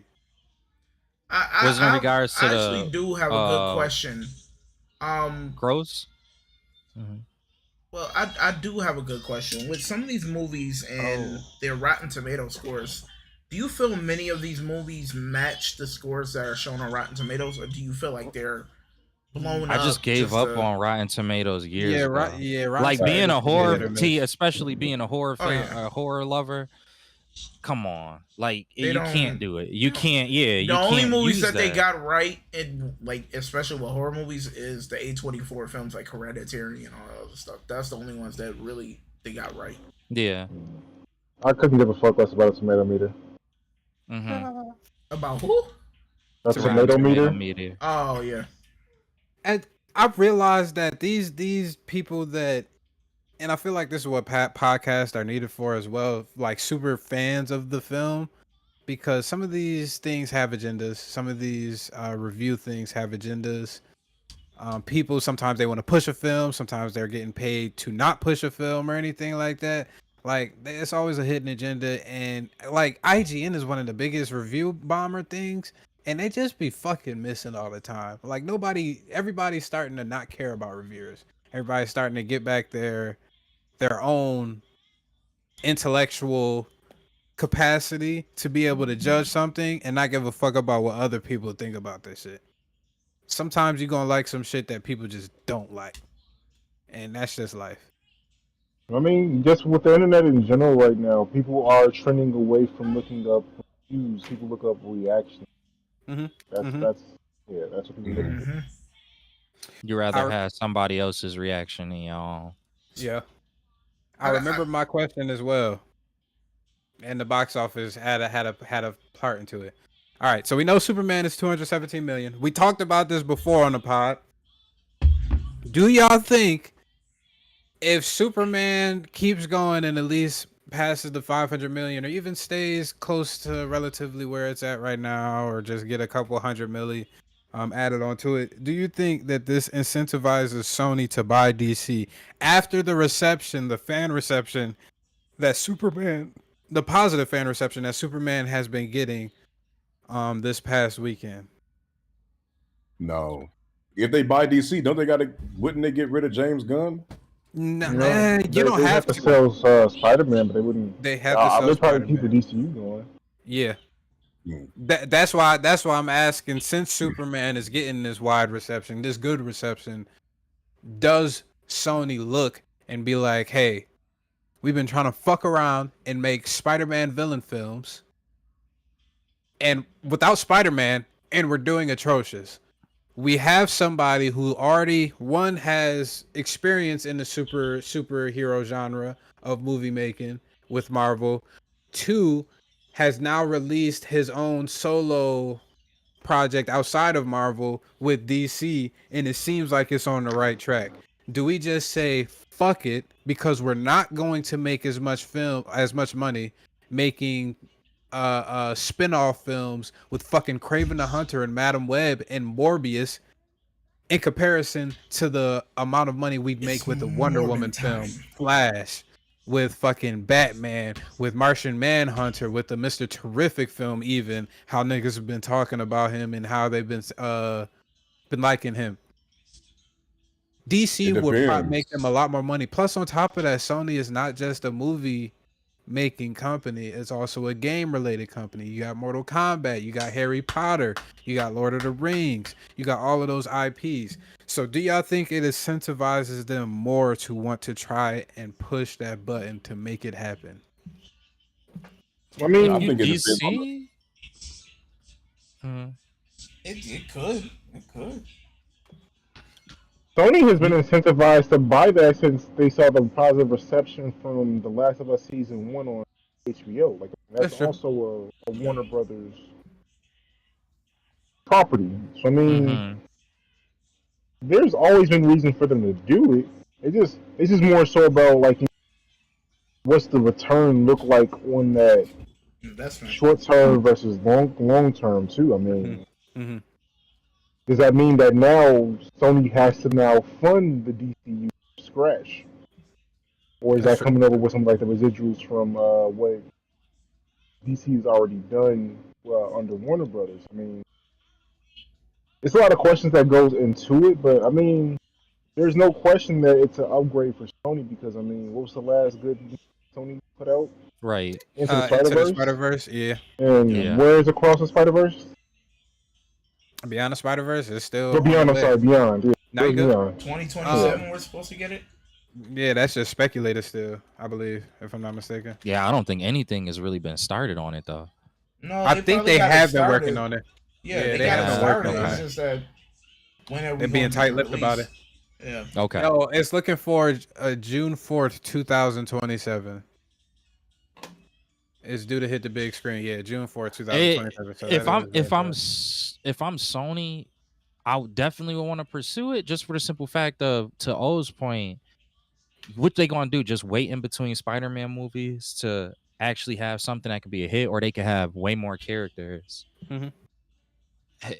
Was in regards to I actually do have a good question. Gross. Well, I do have a good question. With some of these movies and their Rotten Tomato scores, do you feel many of these movies match the scores that are shown on Rotten Tomatoes, or do you feel like they're blown up? I just gave up on Rotten Tomatoes years ago. Rotten like Tomatoes being a horror hit or especially being a horror fan, a horror lover. Come on, like you can't do it. You can't. Yeah, the only movies that they got right, and like especially with horror movies, is the A24 films like Hereditary and all that other stuff. That's the only ones that really they got right. Yeah. I couldn't give a fuck less about a tomato meter. About who? A tomato meter. Oh yeah. And I've realized that these people that, and I feel like this is what podcasts are needed for as well, like super fans of the film, because some of these things have agendas. Some of these review things have agendas. People, sometimes they want to push a film. Sometimes they're getting paid to not push a film or anything like that. Like, it's always a hidden agenda. And like IGN is one of the biggest review bomber things. And they just be fucking missing all the time. Like everybody's starting to not care about reviewers. Everybody's starting to get back their own intellectual capacity to be able to judge something and not give a fuck about what other people think about this shit. Sometimes you're gonna like some shit that people just don't like. And that's just life. I mean, just with the internet in general right now, people are trending away from looking up views. People look up reactions. Mm-hmm. That's Mm-hmm. that's yeah, that's what people look Mhm. for. Mm-hmm. You rather have somebody else's reaction than y'all. Yeah. I remember my question as well. And the box office had a part into it. All right, so we know Superman is 217 million. We talked about this before on the pod. Do y'all think if Superman keeps going and at least passes the 500 million or even stays close to relatively where it's at right now or just get a couple hundred milli added onto it, do you think that this incentivizes Sony to buy DC after the reception, the fan reception that Superman, the positive fan reception that Superman has been getting this past weekend? No. If they buy DC, don't they gotta wouldn't they get rid of James Gunn? No, You know, you don't they have to to. sell Spider-Man, but they wouldn't. They have to sell They'd probably keep the Spider-Man. DCU going. Yeah. Hmm. That's why I'm asking, since Superman is getting this wide reception, this good reception, does Sony look and be like, hey, we've been trying to fuck around and make Spider-Man villain films and without Spider-Man, and we're doing atrocious. We have somebody who already, one, has experience in the superhero genre of movie making with Marvel, two, has now released his own solo project outside of Marvel with DC, and it seems like it's on the right track. Do we just say fuck it because we're not going to make as much money making spin-off films with fucking Craven the Hunter and Madam Web and Morbius in comparison to the amount of money we'd make with the Wonder Woman film, Flash, with fucking Batman, with Martian Manhunter, with the Mr. Terrific film, even how niggas have been talking about him and how they've been liking him. DC It would probably make depends. them a lot more money. Plus, on top of that, Sony is not just a movie making company, it's also a game related company. You got Mortal Kombat, you got Harry Potter, you got Lord of the Rings, you got all of those IPs. So do y'all think it incentivizes them more to want to try and push that button to make it happen? I If mean, you think it depends on the DC, It could. It could. Sony has been incentivized to buy that since they saw the positive reception from The Last of Us season 1 on HBO. Like that's That's true. also a Warner Brothers property. So I mean, there's always been reason for them to do it. It's just more so about like what's the return look like on that Investment. short term versus long term too. I mean, Mm-hmm. does that mean that now Sony has to now fund the DCU from scratch, or is That's that true. coming over with some like the residuals from what DC's already done under Warner Brothers? I mean, it's a lot of questions that goes into it, but I mean, there's no question that it's an upgrade for Sony because I mean, what was the last good Sony put out? right? Into the Into Spider the Verse, Spider-Verse, yeah. and Yeah. where's Across the Spider Verse? Beyond the Spider-Verse is still Or on Beyond, the I'm way. sorry, Beyond. Yeah, Now you where's good? Beyond? 2027, we're supposed to get it. Yeah, that's just speculated still, I believe, if I'm not mistaken. Yeah, I don't think anything has really been started on it though. No, I they think probably they got have it been started. working on it. Yeah, Yeah, they got have it been started. working on It's it. just that when are we They're being going to tight-lipped about release? it. Yeah. Okay. No, it's looking for June 4th, 2027. It's due to hit the big screen. Yeah, June 4th, 2027. So If I'm Sony, I would definitely want to pursue it just for the simple fact of, to O's point, what they gonna do? Just wait in between Spider-Man movies to actually have something that could be a hit, or they could have way more characters. Mhm.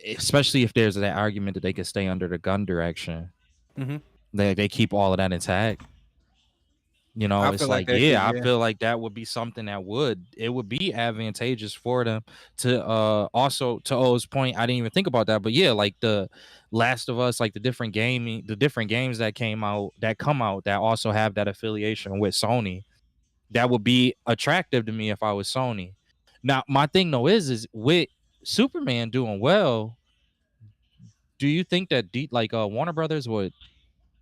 Especially if there's that argument that they could stay under the Gunn direction. Mhm. They keep all of that intact. You know, I it's feel like like, that yeah, could, I feel like that would be something that would be advantageous for them to also, to O's point, I didn't even think about that, but yeah, like the Last of Us, like the different games that come out that also have that affiliation with Sony, that would be attractive to me if I was Sony. Now, my thing though is with Superman doing well, do you think that Warner Brothers would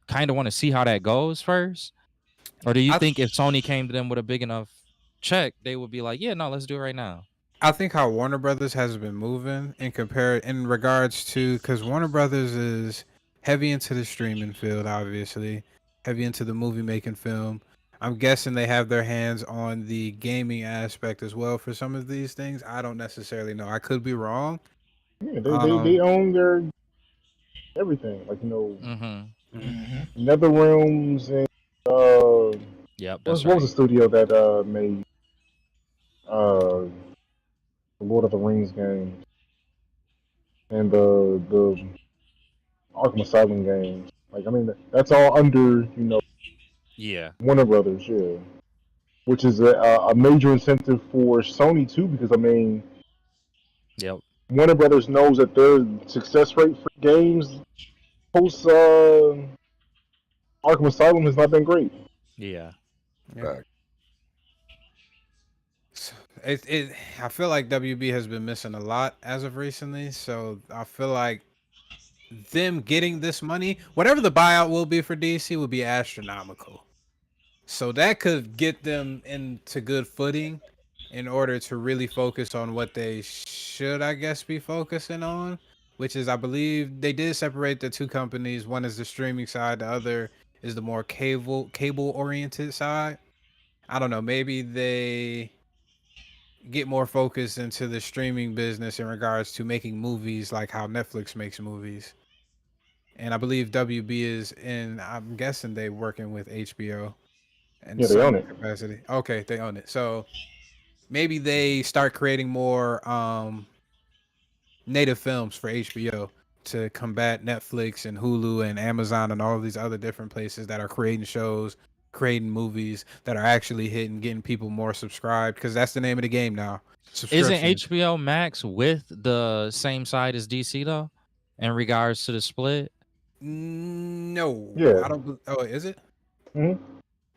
kind of want to see how that goes first? Or do you think if Sony came to them with a big enough check, they would be like, yeah, no, let's do it right now? I think how Warner Brothers has been moving in regards to, because Warner Brothers is heavy into the streaming field, obviously, heavy into the movie making film. I'm guessing they have their hands on the gaming aspect as well for some of these things. I don't necessarily know. I could be wrong. Yeah, they own their everything. Like, Nether Realms and Yep, what that's was right. the studio that made the Lord of the Rings games and the Arkham Asylum games? Like, I mean, that's all under Yeah. Warner Brothers, yeah. Which is a major incentive for Sony too, because I mean, Yep. Warner Brothers knows that their success rate for games post Arkham Asylum has not been great. Yeah. Fact. I feel like WB has been missing a lot as of recently, so I feel like them getting this money, whatever the buyout will be for DC, will be astronomical. So that could get them into good footing in order to really focus on what they should, I guess, be focusing on, which is, I believe they did separate the two companies. One is the streaming side, the other is the more cable oriented side. I don't know, maybe they get more focused into the streaming business in regards to making movies like how Netflix makes movies. And I believe WB is I'm guessing they working with HBO in Yeah, they own some it. capacity. Okay, they own it. So maybe they start creating more native films for HBO to combat Netflix and Hulu and Amazon and all of these other different places that are creating shows, creating movies that are actually hitting, getting people more subscribed, because that's the name of the game now. Isn't Subscription. HBO Max with the same side as DC though, in regards to the split? No, Yeah. I don't. Oh, is it? Mm-hmm.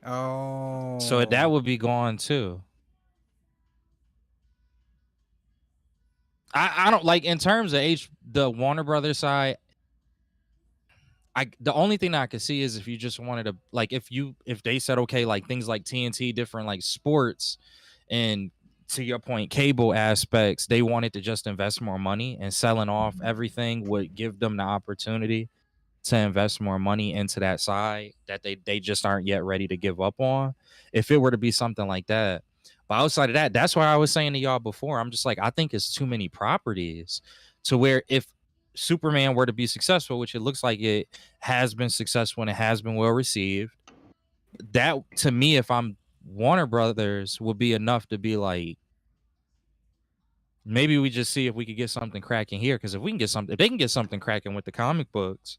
Oh, So that would be gone too. I don't like, in terms of the Warner Brothers side. The only thing that I could see is if you just wanted to, like, if they said, okay, like things like TNT, different like sports, and to your point, cable aspects, they wanted to just invest more money, and selling off everything would give them the opportunity to invest more money into that side that they just aren't yet ready to give up on. If it were to be something like that. But outside of that, that's why I was saying to y'all before, I'm just like, I think it's too many properties to where if Superman were to be successful, which it looks like it has been successful and it has been well received, that to me, if I'm Warner Brothers, would be enough to be like, maybe we just see if we could get something cracking here. Because if they can get something cracking with the comic books,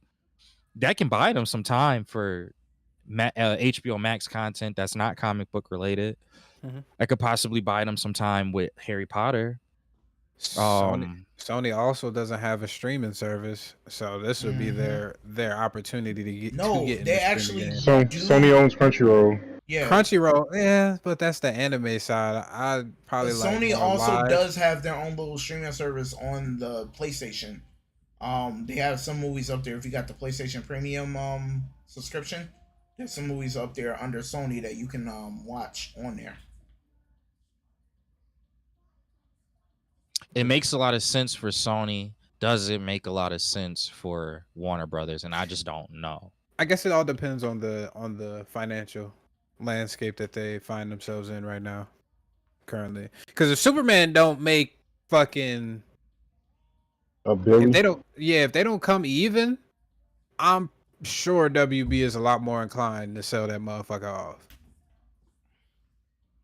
that can buy them some time for HBO Max content that's not comic book related. Mhm. I could possibly buy them some time with Harry Potter. Sony also doesn't have a streaming service, so this would be their opportunity to get in they the actually streaming game. So Sony owns Crunchyroll. Yeah, Crunchyroll, yeah, but that's the anime side. I probably but like Sony more also live. does have their own little streaming service on the PlayStation. They have some movies up there. If you got the PlayStation Premium subscription, there's some movies up there under Sony that you can watch on there. It makes a lot of sense for Sony. Does it make a lot of sense for Warner Brothers? And I just don't know. I guess it all depends on the financial landscape that they find themselves in right now, currently. Because if Superman don't make fucking Billy. if they don't come even, I'm sure WB is a lot more inclined to sell that motherfucker off.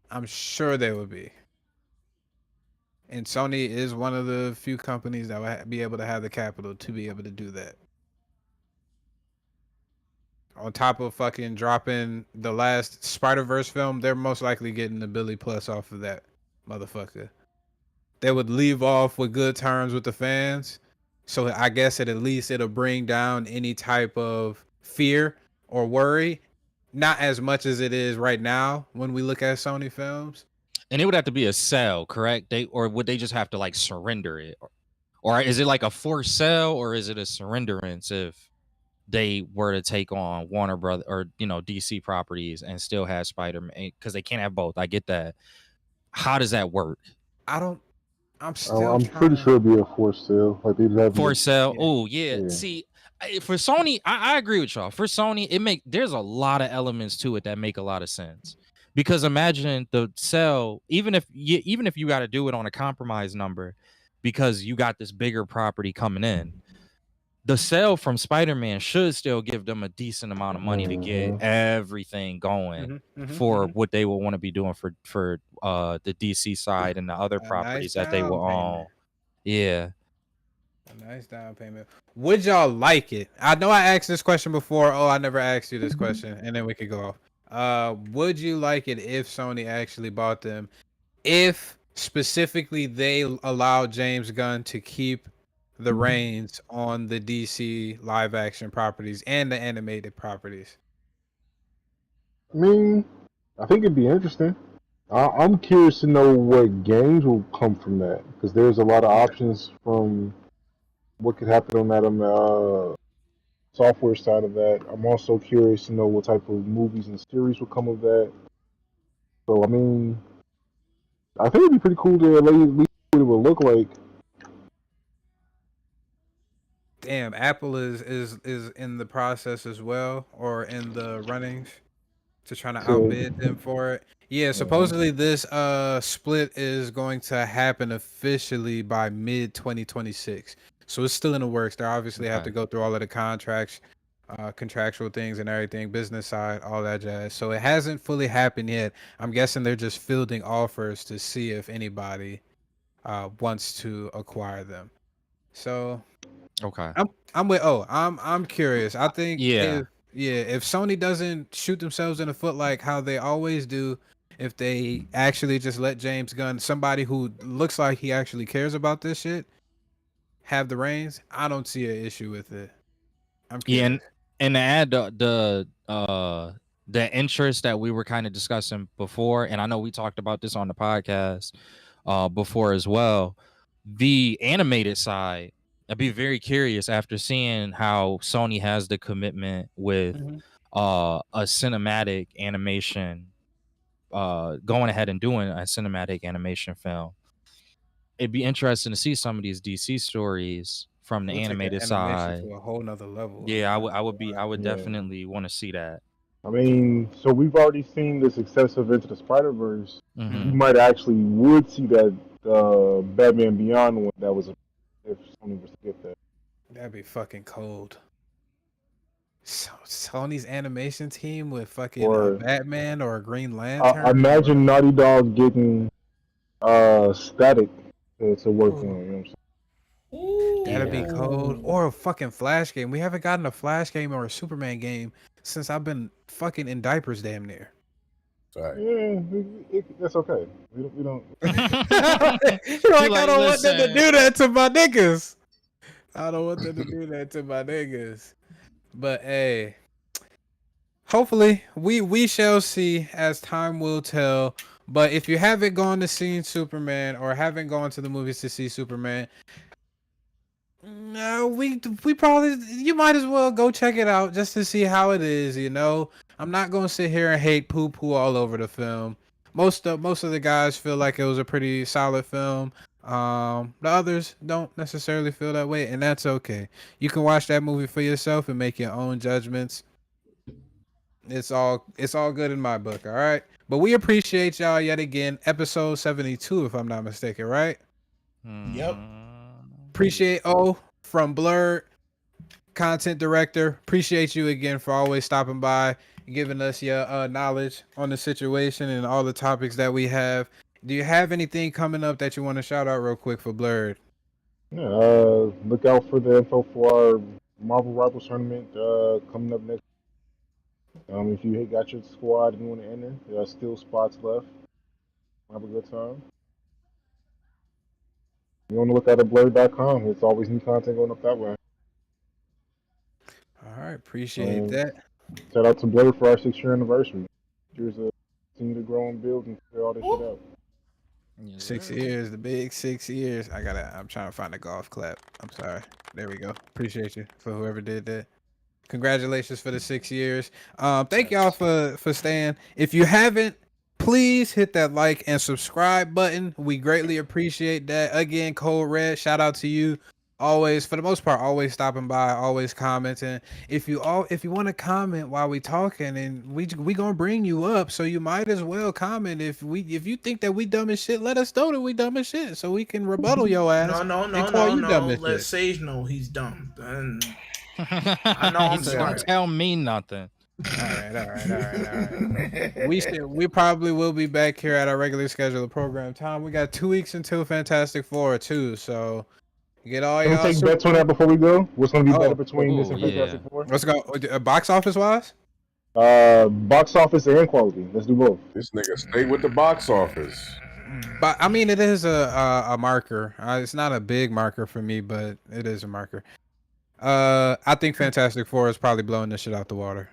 I'm sure they would be. And Sony is one of the few companies that will be able to have the capital to be able to do that. On top of fucking dropping the last Spider-Verse film, they're most likely getting the Billy Plus off of that motherfucker. They would leave off with good terms with the fans. So I guess at least it'll bring down any type of fear or worry. Not as much as it is right now when we look at Sony films. And it would have to be a sell, correct? Or would they just have to like surrender it? Or is it like a forced sell, or is it a surrenderance if they were to take on Warner Brother or DC properties and still have Spider-Man, because they can't have both. I get that. How does that work? I'm still I'm trying pretty to. sure it'd be a forced sale. Like they'd have For sale. Yeah. Oh yeah. Yeah. See, for Sony, I agree with y'all. For Sony, there's a lot of elements to it that make a lot of sense. Because imagine the sell, even if you got to do it on a compromise number, because you got this bigger property coming in, the sale from Spider-Man should still give them a decent amount of money to get everything going for what they will want to be doing for the DC side and the other A nice properties that they will down payment. own. Yeah. A nice down payment. Would y'all like it? I know I asked this question before. Oh, I never asked you this question, and then we could go off. Would you like it if Sony actually bought them? If specifically they allowed James Gunn to keep the reins on the DC live action properties and the animated properties? I mean, I think it'd be interesting. I'm curious to know what games will come from that, because there's a lot of options from what could happen on that software side of that. I'm also curious to know what type of movies and series will come of that. So I mean, I think it'd be pretty cool to at least see what it would look like. Damn, Apple is in the process as well, or in the runnings to trying to outbid them for it. Yeah, supposedly this split is going to happen officially by mid 2026. So it's still in the works. They obviously have to go through all of the contracts, contractual things and everything, business side, all that jazz. So it hasn't fully happened yet. I'm guessing they're just fielding offers to see if anybody wants to acquire them. So Okay. I'm curious. I think Yeah. if Sony doesn't shoot themselves in the foot like how they always do, if they actually just let James Gunn, somebody who looks like he actually cares about this shit, have the reins, I don't see an issue with it. I'm Yeah, curious. and to add the interest that we were kind of discussing before, and I know we talked about this on the podcast before as well. The animated side, I'd be very curious after seeing how Sony has the commitment with a cinematic animation, going ahead and doing a cinematic animation film. It'd be interesting to see some of these DC stories from the We'll take an animated animation side. to a whole nother level. Yeah, I'm not I gonna would Yeah. definitely want to see that. I mean, so we've already seen the success of Into the Spider-Verse. Mm-hmm. You might actually would see that Batman Beyond one that was if Sony was to get that. That'd be fucking cold. So Sony's animation team with fucking Or Batman or a Green Lantern. imagine Naughty Dog getting Static to work on. You know what I'm saying? That'd be cold. Ooh. Or a fucking Flash game. We haven't gotten a Flash game or a Superman game since I've been fucking in diapers damn near. Fact. Yeah, that's okay. We don't. You're like, I don't want them to do that to my niggas. I don't want them to do that to my niggas. But hey, hopefully we shall see as time will tell. But if you haven't gone to see Superman or haven't gone to the movies to see Superman, no, we probably, you might as well go check it out just to see how it is. You know, I'm not gonna sit here and hate poo all over the film. Most of the guys feel like it was a pretty solid film. The others don't necessarily feel that way, and that's okay. You can watch that movie for yourself and make your own judgments. It's all good in my book, all right? But we appreciate y'all yet again. Episode 72, if I'm not mistaken, right? Yep. Appreciate O from Blurred, content director. Appreciate you again for always stopping by, giving us your knowledge on the situation and all the topics that we have. Do you have anything coming up that you want to shout out real quick for Blurred? Yeah, look out for the info for our Marvel Rivals tournament coming up next. If you got your squad and you want to enter, there are still spots left. Have a good time. You want to look at blurred.com. It's always new content going up that way. All right, appreciate that. Shout out to Blurred for our 6-year anniversary. Here's a continue to grow and build and figure all this shit out. 6 years, the big 6 years. I'm trying to find a golf clap. I'm sorry. There we go. Appreciate you for whoever did that. Congratulations for the 6 years. Thank y'all for staying. If you haven't, please hit that like and subscribe button. We greatly appreciate that. Again, Code Red, shout out to you. Always, for the most part, always stopping by, always commenting. If you want to comment while we talking, and we gonna bring you up, so you might as well comment. If you think that we dumb as shit, let us know that we dumb as shit, so we can rebuttal your ass. No. Let Sage know he's dumb. And I know I'm Don't smart. tell me nothing. All right. We probably will be back here at our regular schedule of program time. We got 2 weeks until Fantastic Four too, so get all Can we y'all. take bets on that before we go? What's going to be better between this and yeah. Fantastic Four? Let's go. Box office wise. Box office and quality. Let's do both. This nigga stay with the box office. But I mean, it is a marker. It's not a big marker for me, but it is a marker. I think Fantastic Four is probably blowing this shit out the water.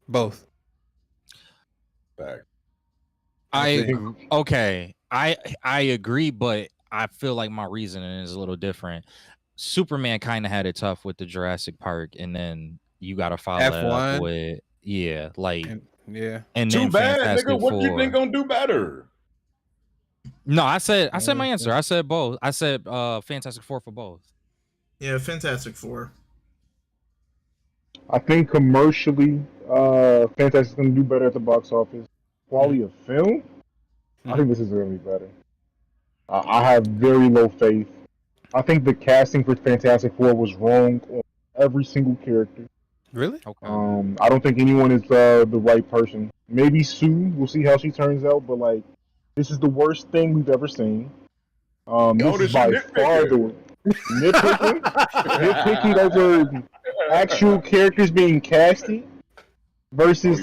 Both. Fact. I agree, but I feel like my reasoning is a little different. Superman kind of had it tough with the Jurassic Park, and then you got to follow that up with and then Too bad, Fantastic nigga. What Four. you think gonna do better? No, I said my answer. I said both. I said Fantastic Four for both. Yeah, Fantastic Four. I think commercially, Fantastic's going to do better at the box office. Quality of film, I think this is going to be better. I have very low faith. I think the casting for Fantastic Four was wrong on every single character. Really? Okay. I don't think anyone is the right person. Maybe Sue. We'll see how she turns out. But like, this is the worst thing we've ever seen. This is by far the nitpicking. Those are actual characters being casted versus he took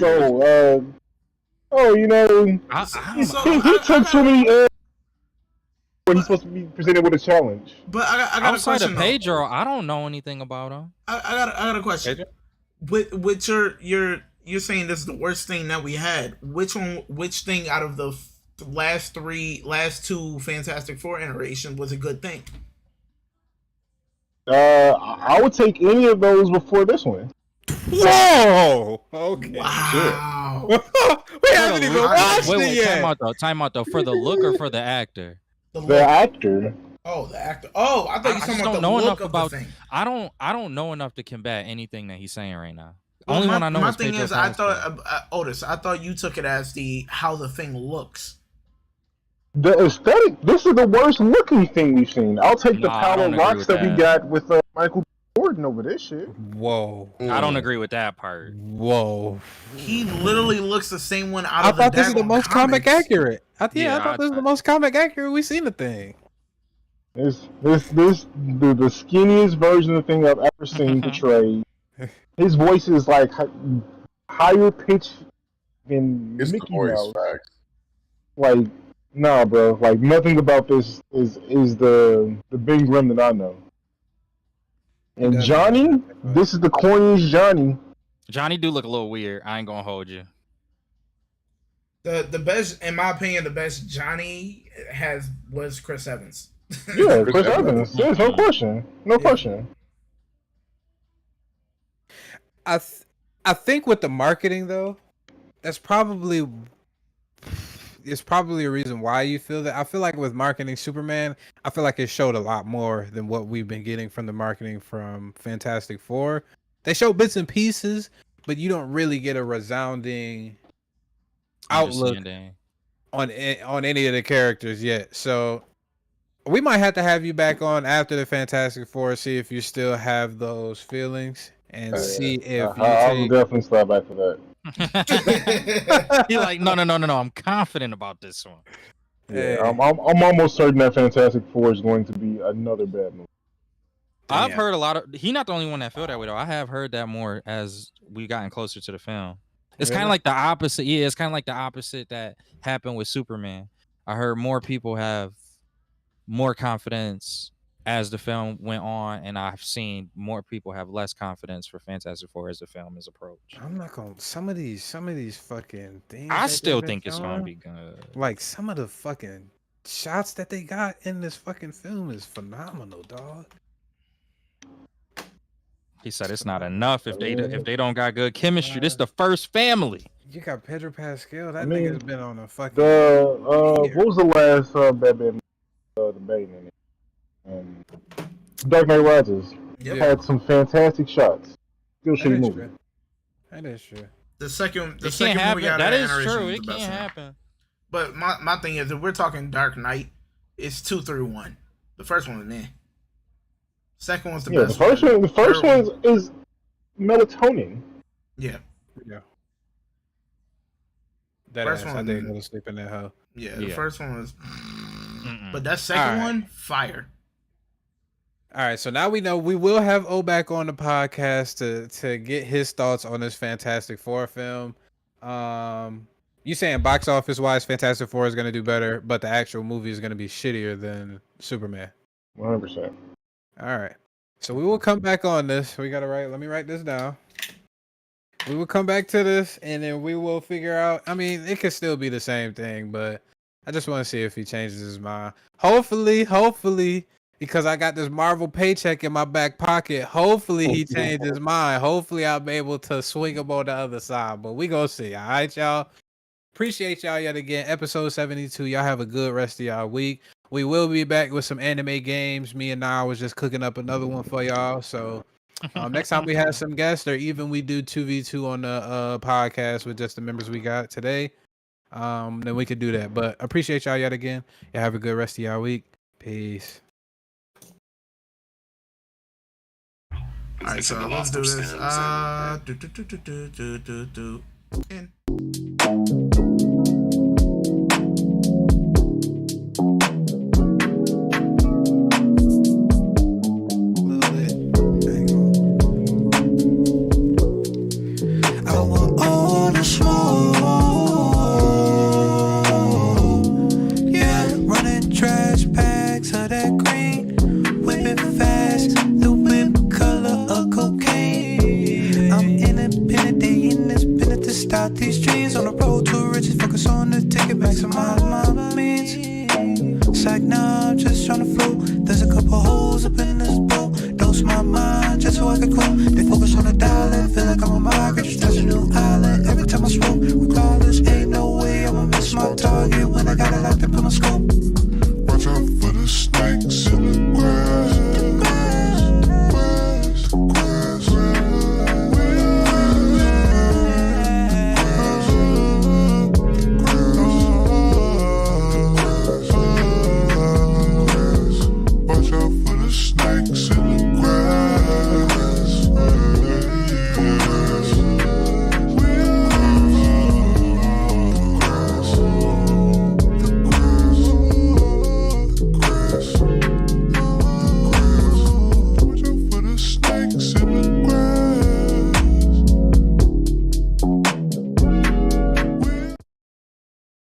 so many when he's supposed to be presented with a challenge. But I got a outside question. of Pedro, I don't know anything about him. I got a question. Pedro? With you're saying this is the worst thing that we had. Which thing out of the last two Fantastic Four iterations was a good thing? I would take any of those before this one. Whoa! Okay. Wow. We haven't even watched it yet. Time out though. For the look or for the actor? The actor. Oh, the actor. Oh, I thought you were talking about the look of the thing. I don't know enough to combat anything that he's saying right now. Only one I know. My is thing Pedro is, I Pascal. thought Otis. I thought you took it as how the thing looks. The aesthetic. This is the worst looking thing we've seen. I'll take the Power Rocks that we got with Michael Jordan over this shit. Whoa. I don't agree with that part. Whoa. He literally looks the same one out I of the thought this is the most comic accurate. I Yeah, thought this is the most comic accurate we've seen the thing. The skinniest version of the thing I've ever seen portrayed. His voice is like higher pitched than It's Mickey the voice, Mouse. facts. Like, nah, bro. Like, nothing about this is the Big Grim that I know. And Johnny, this is the corniest Johnny. Johnny do look a little weird. I ain't gonna hold you. The best, in my opinion, the best Johnny was Chris Evans. Yeah, Chris Evans. There's no question. No question. I think with the marketing though, it's probably a reason why you feel that. I feel like with marketing Superman, I feel like it showed a lot more than what we've been getting from the marketing from Fantastic Four. They show bits and pieces, but you don't really get a resounding outlook on any of the characters yet. So we might have to have you back on after the Fantastic Four, see if you still have those feelings, and see if I'll definitely slide back for that. You're like, no. I'm confident about this one. Yeah, I'm almost certain that Fantastic Four is going to be another bad movie. I've heard a lot of. He's not the only one that feel that way though. I have heard that more as we gotten closer to the film. It's kind of like the opposite. Yeah, it's kind of like the opposite that happened with Superman. I heard more people have more confidence as the film went on, and I've seen more people have less confidence for Fantastic Four as the film is approached. I'm not gonna some of these fucking things. I still think it's gonna be good. Like some of the fucking shots that they got in this fucking film is phenomenal, dog. He said it's not enough if they don't got good chemistry. This the first family. You got Pedro Pascal. That I mean, nigga's been on a fucking. what was the last Batman? The Bane in it. Dark Knight Rises had some fantastic shots. Still shitty movie. That is true. The second It can't happen. That is true. It can't happen. But my thing is, if we're talking Dark Knight, it's 2, 3, 1. The first one was meh. Second one's the best. The first one is melatonin. Yeah. That first ass, one, I didn't go to sleep in that hoe. Yeah, the first one was. But that second one, fire. All right, so now we know we will have O back on the podcast to get his thoughts on this Fantastic Four film. You saying box office wise, Fantastic Four is going to do better, but the actual movie is going to be shittier than Superman. 100%. All right, so we will come back on this. We got to write. Let me write this down. We will come back to this, and then we will figure out. I mean, it could still be the same thing, but I just want to see if he changes his mind. Hopefully. Because I got this Marvel paycheck in my back pocket. Hopefully he changed his mind. Hopefully I'll be able to swing him on the other side. But we gonna see. All right, y'all. Appreciate y'all yet again. Episode 72. Y'all have a good rest of y'all week. We will be back with some anime games. Me and Nara was just cooking up another one for y'all. So next time we have some guests, or even we do 2v2 on the podcast with just the members we got today, then we could do that. But appreciate y'all yet again. Y'all have a good rest of y'all week. Peace. All right, so let's do this. I want all the smoke. Yeah, running trash bags of that green, whipping fast, the whip color of cocaine. I'm independent, they in this minute to stop these dreams. On the road to riches, focus on the ticket, maximize my means. It's like now I'm just trying to float. There's a couple holes up in this boat. Dose my mind just so I can quote.